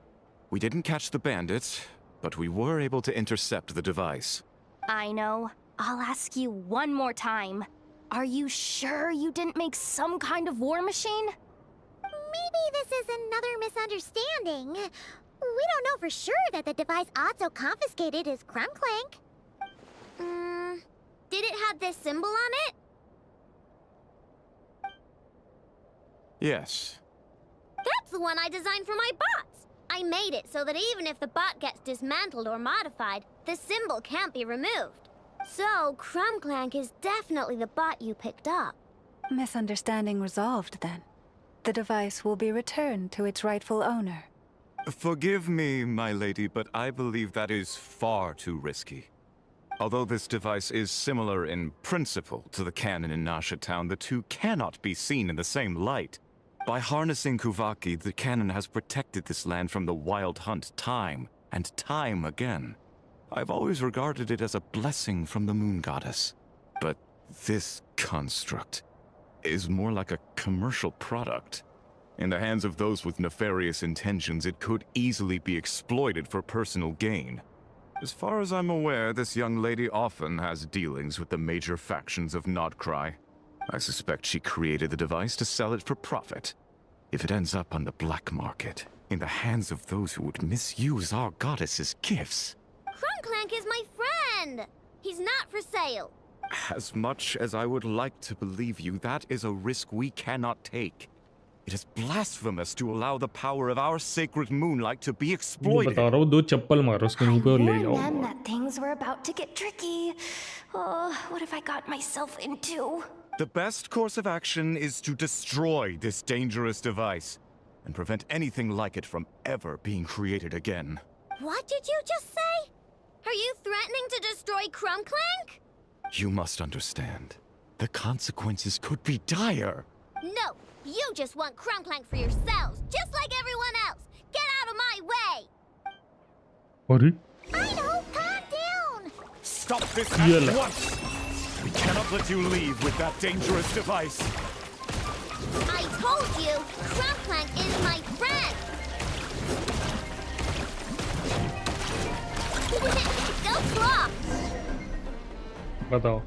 We didn't catch the bandits, but we were able to intercept the device. I know. I'll ask you one more time. Are you sure you didn't make some kind of war machine? Maybe this is another misunderstanding. We don't know for sure that the device Otto confiscated is Krumklank. Did it have this symbol on it? Yes. That's the one I designed for my bots. I made it so that even if the bot gets dismantled or modified, the symbol can't be removed. So, Krumklank is definitely the bot you picked up. Misunderstanding resolved, then. The device will be returned to its rightful owner. Forgive me, my lady, but I believe that is far too risky. Although this device is similar in principle to the cannon in Nasha Town, the two cannot be seen in the same light. By harnessing Kuvaki, the cannon has protected this land from the wild hunt time and time again. I've always regarded it as a blessing from the moon goddess. But this construct is more like a commercial product. In the hands of those with nefarious intentions, it could easily be exploited for personal gain. As far as I'm aware, this young lady often has dealings with the major factions of Nodkrai. I suspect she created the device to sell it for profit. If it ends up on the black market, in the hands of those who would misuse our goddess's gifts... Krumklank is my friend! He's not for sale. As much as I would like to believe you, that is a risk we cannot take. It is blasphemous to allow the power of our sacred moonlight to be exploited. बता रहा हूँ, दो चप्पल मारो उसके मुंह पे और ले जाओ. Then that things were about to get tricky. Oh, what have I got myself into? The best course of action is to destroy this dangerous device and prevent anything like it from ever being created again. What did you just say? Are you threatening to destroy Krumklank? You must understand. The consequences could be dire. No, you just want Krumklank for yourselves, just like everyone else. Get out of my way! अरे? I know, calm down! Stop this at once! We cannot let you leave with that dangerous device. I told you, Krumklank is my friend! Go claw! बताओ.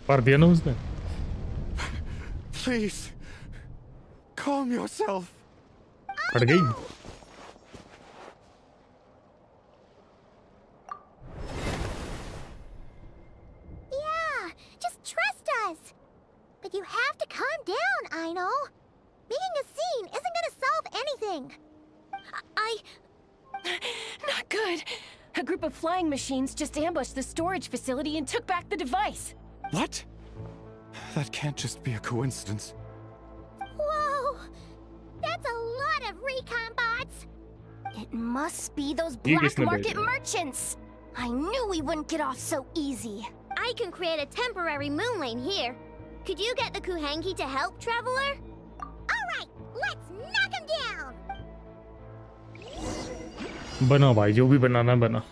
पार दिया ना उसने? Please, calm yourself. फट गई. Yeah, just trust us. But you have to calm down, I know. Making a scene isn't gonna solve anything. Not good. A group of flying machines just ambushed the storage facility and took back the device. What? That can't just be a coincidence. Whoa! That's a lot of recon bots! It must be those Ye black kisne market bheja? merchants. I knew we wouldn't get off so easy. I can create a temporary moon lane here. Could you get the Kuhangi to help, Traveler? Alright, let's knock him down! बना भाई, जो भी बनाना बना.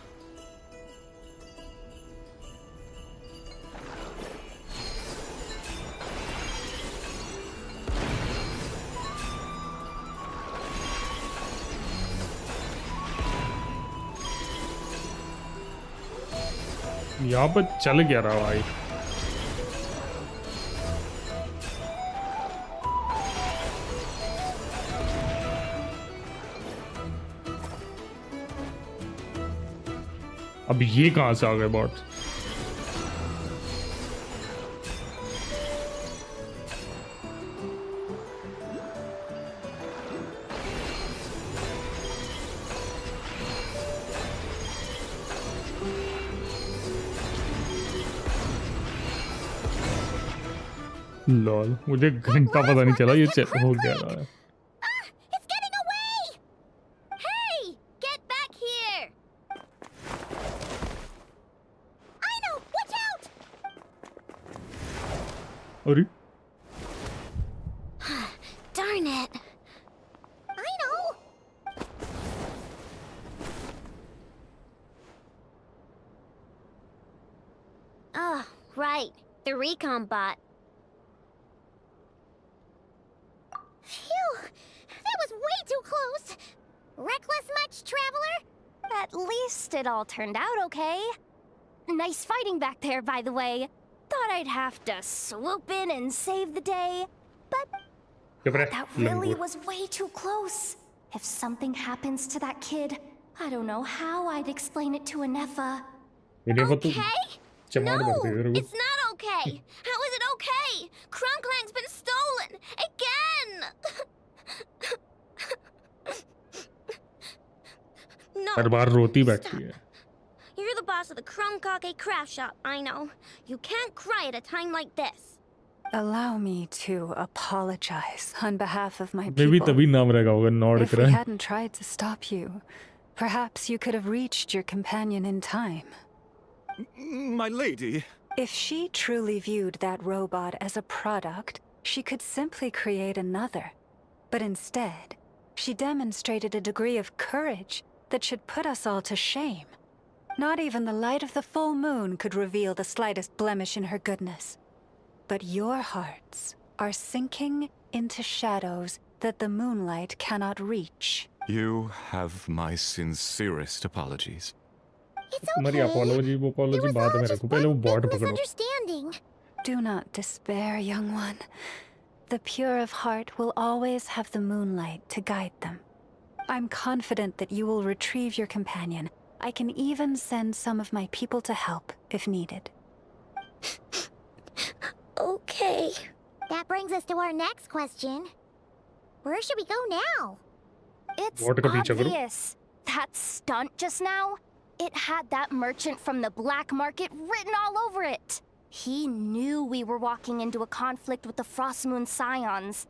यहाँ पर चल गया रहा भाई. अब ये कहाँ से आ गए बॉट्स? लॉल, मुझे घंटा पता नहीं चला ये हो गया है। It's getting away! Hey, get back here! I know, watch out! अरे Darn it. I know. Oh, right. The recon bot. Phew! That was way too close! Reckless much, Traveler? At least it all turned out okay. Nice fighting back there, by the way. Thought I'd have to swoop in and save the day, but that really was way too close. If something happens to that kid, I don't know how I'd explain it to Anefa. Okay? No, it's not okay. How is it okay? Crumclank's been stolen again. No. हर बार रोती बैठती है। You're the boss of the Crumkake craft shop, I know. You can't cry at a time like this. Allow me to apologize on behalf of my Maybe people. तभी नाम रहेगा होगा If we नॉडक्राई। hadn't tried to stop you, perhaps you could have reached your companion in time. My lady. If she truly viewed that robot as a product, she could simply create another. But instead, she demonstrated a degree of courage that should put us all to shame. Not even the light of the full moon could reveal the slightest blemish in her goodness. But your hearts are sinking into shadows that the moonlight cannot reach. You have my sincerest apologies. It's तुम्हारी apology बाद में रखो, पहले वो bot पकड़ो। Misunderstanding. Do not despair, young one. The pure of heart will always have the moonlight to guide them. I'm confident that you will retrieve your companion. I can even send some of my people to help if needed. Okay. That brings us to our next question. Where should we go now? It's What का पीछा करो? obvious. That stunt just now, it had that merchant from the black market written all over it. He knew we were walking into a conflict with the Frost Moon Scions,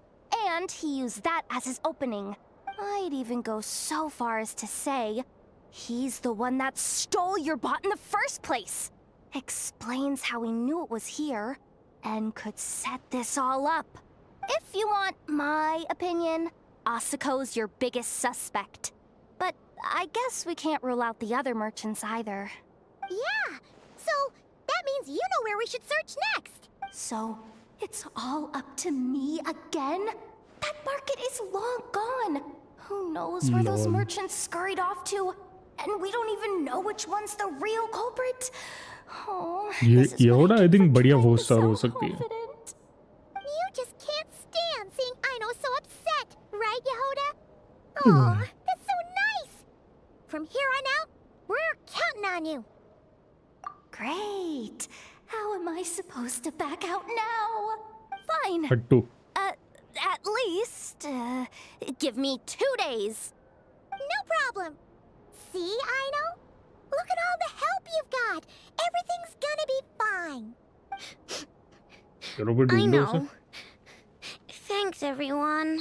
and he used that as his opening. I'd even go so far as to say, he's the one that stole your bot in the first place. Explains how he knew it was here, and could set this all up. If you want my opinion, Asuko's your biggest suspect. But I guess we can't rule out the other merchants either. Yeah, so that means you know where we should search next. So, it's all up to me again? That market is long gone. Who knows where those Lol. merchants scurried off to? And we don't even know which one's the real culprit. Oh, ये होड़ा I think बढ़िया host star हो सकती है। You just can't stand seeing Aino so upset, right, Yehoda? Aw, that's so nice. From here on out, we're counting on you. Great. How am I supposed to back out now? Fine. हट्टू। At least, give me 2 days. No problem. See, Aino? Look at all the help you've got. Everything's gonna be fine. चलो फिर I ढूंढो उसे। know. Thanks, everyone.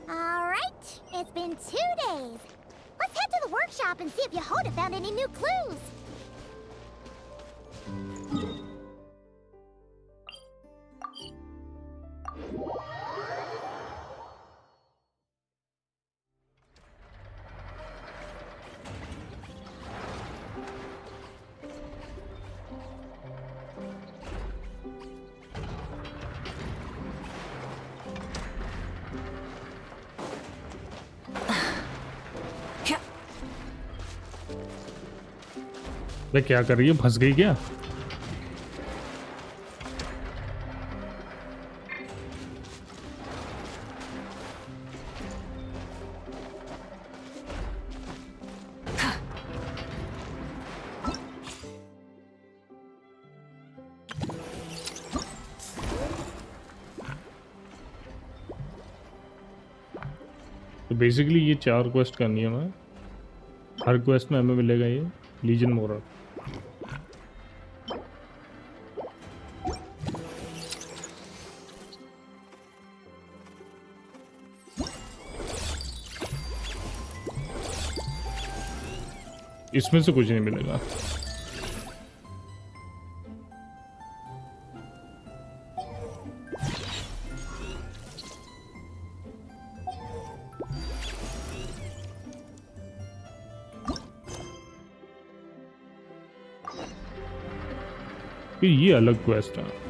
Alright, it's been 2 days. Let's head to the workshop and see if Yehoda found any new clues. ये क्या कर रही है? फंस गई क्या? तो बेसिकली ये 4 क्वेस्ट करनी है हमें। हर क्वेस्ट में हमें मिलेगा ये लीजन मोरल। इसमें से कुछ नहीं मिलेगा। फिर ये अलग क्वेस्ट है।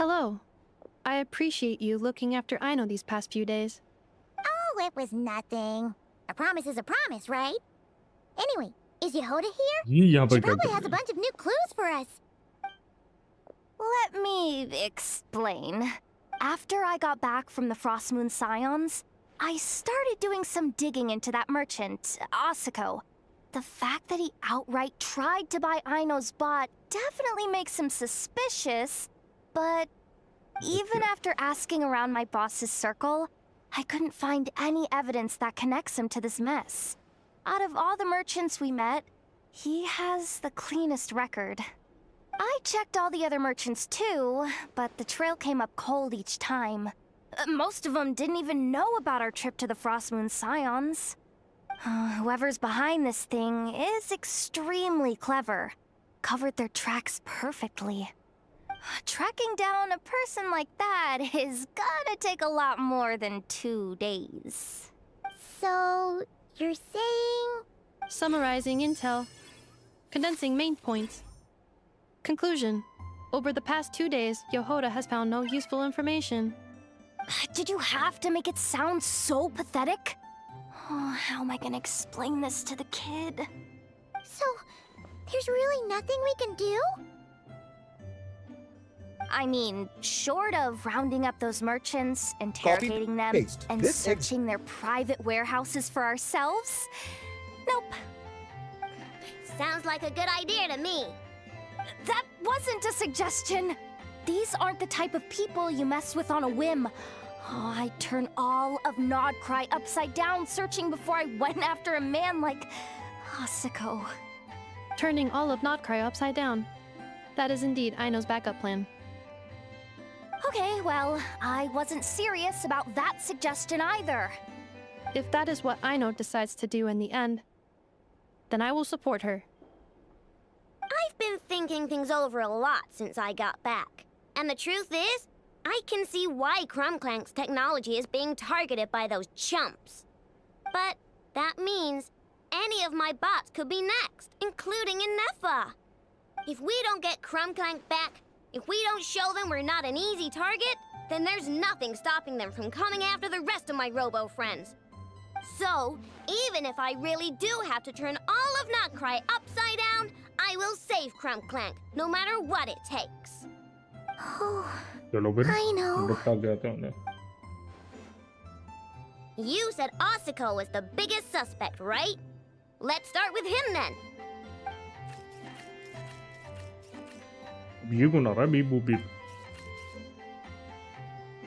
Hello. I appreciate you looking after Aino these past few days. Oh, it was nothing. A promise is a promise, right? Anyway, is Yehoda here? She probably has a bunch of new clues for us. Let me explain. After I got back from the Frost Moon Scions, I started doing some digging into that merchant, Asako. The fact that he outright tried to buy Aino's bot definitely makes him suspicious, but even after asking around my boss's circle, I couldn't find any evidence that connects him to this mess. Out of all the merchants we met, he has the cleanest record. I checked all the other merchants too, but the trail came up cold each time. Most of them didn't even know about our trip to the Frost Moon Scions. Whoever's behind this thing is extremely clever. Covered their tracks perfectly. Tracking down a person like that is gonna take a lot more than 2 days. So, you're saying? Summarizing intel. Condensing main points. Conclusion. Over the past 2 days, Yehoda has found no useful information. Did you have to make it sound so pathetic? Oh, how am I gonna explain this to the kid? So, there's really nothing we can do? I mean, short of rounding up those merchants, interrogating them, and searching their private warehouses for ourselves? Nope. Sounds like a good idea to me. That wasn't a suggestion. These aren't the type of people you mess with on a whim. Oh, I'd turn all of Nodkrai upside down searching before I went after a man like Asako. Turning all of Nodkrai upside down. That is indeed Aino's backup plan. Okay, well, I wasn't serious about that suggestion either. If that is what Aino decides to do in the end, then I will support her. I've been thinking things over a lot since I got back. And the truth is, I can see why Crumclank's technology is being targeted by those chumps. But that means any of my bots could be next, including Inefa. If we don't get Crumclank back, if we don't show them we're not an easy target, then there's nothing stopping them from coming after the rest of my robo friends. So, even if I really do have to turn all of Nodkrai upside down, I will save Crumclank, no matter what it takes. I know. You said Asako was the biggest suspect, right? Let's start with him then.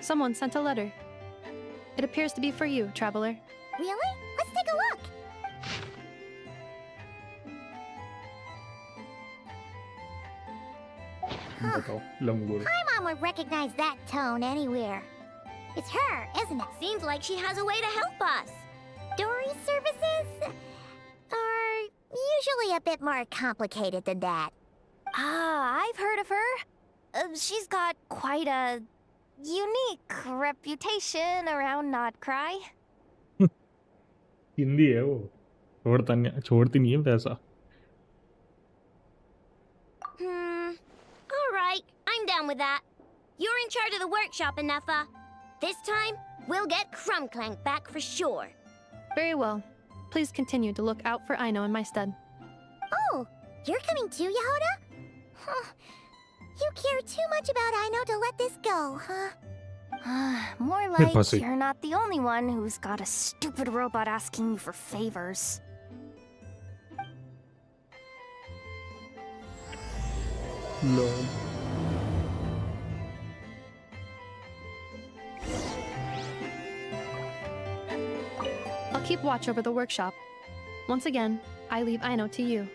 Someone sent a letter. It appears to be for you, traveler. Really? Let's take a look. बताओ लंगूर My mom would recognize that tone anywhere. It's her, isn't it? Seems like she has a way to help us. Dory's services are usually a bit more complicated than that. I've heard of her. She's got quite a unique reputation around nodkrai. Hindi है वो छोड़ती नहीं है पैसा Alright, I'm down with that. You're in charge of the workshop, Anafa. This time, we'll get Crumbclank back for sure. Very well. Please continue to look out for Aino in my stead. Oh, you're coming too, Yehoda? Huh. You care too much about Aino to let this go, huh? More like pussy. you're not the only one who's got a stupid robot asking you for favors. Lol. I'll keep watch over the workshop. Once again, I leave Aino to you.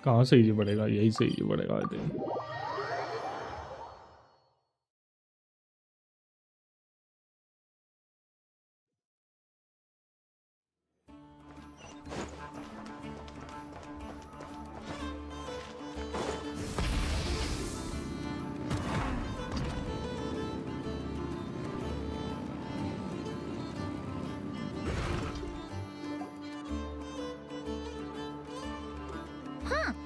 कहाँ से easy पड़ेगा यही से easy पड़ेगा I think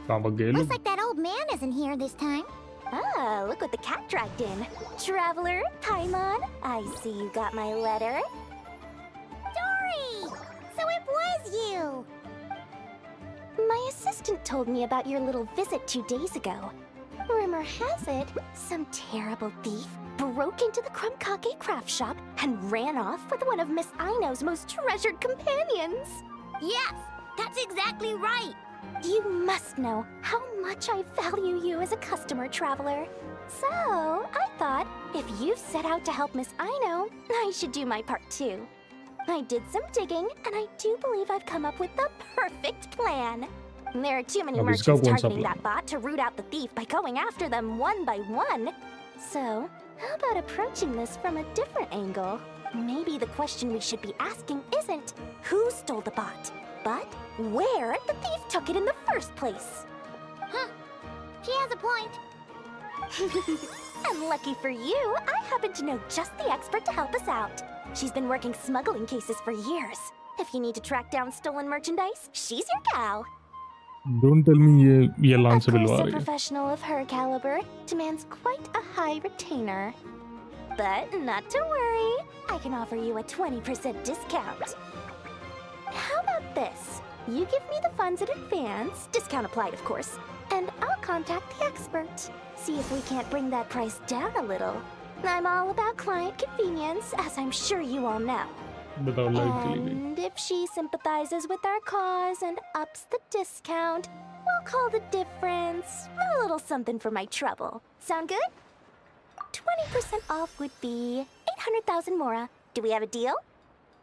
Looks like that old man isn't here this time. Ah, look what the cat dragged in. Traveler, Paimon, I see you got my letter. Dory! So it was you! My assistant told me about your little visit 2 days ago. Rumor has it, some terrible thief broke into the Krumkake craft shop and ran off with one of Miss Aino's most treasured companions. Yes, that's exactly right. You must know how much I value you as a customer, Traveler. So, I thought, if you've set out to help Miss Aino, I should do my part too. I did some digging, and I do believe I've come up with the perfect plan. There are too many merchants targeting that bot to root out the thief by going after them one by one. So, how about approaching this from a different angle? Maybe the question we should be asking isn't who stole the bot, but where the thief took it in the first place. Huh. She has a point. And lucky for you, I happen to know just the expert to help us out. She's been working smuggling cases for years. If you need to track down stolen merchandise, she's your gal. Don't tell me ये लान से Of बिलवा course, a रही है professional of her caliber demands quite a high retainer. But not to worry, I can offer you a 20% discount. How about this? You give me the funds in advance, discount applied of course, and I'll contact the expert. See if we can't bring that price down a little. I'm all about client convenience, as I'm sure you all know. बताओ light चली गई And if she sympathizes with our cause and ups the discount, we'll call the difference a little something for my trouble. Sound good? 20% off would be 800,000 mora. Do we have a deal?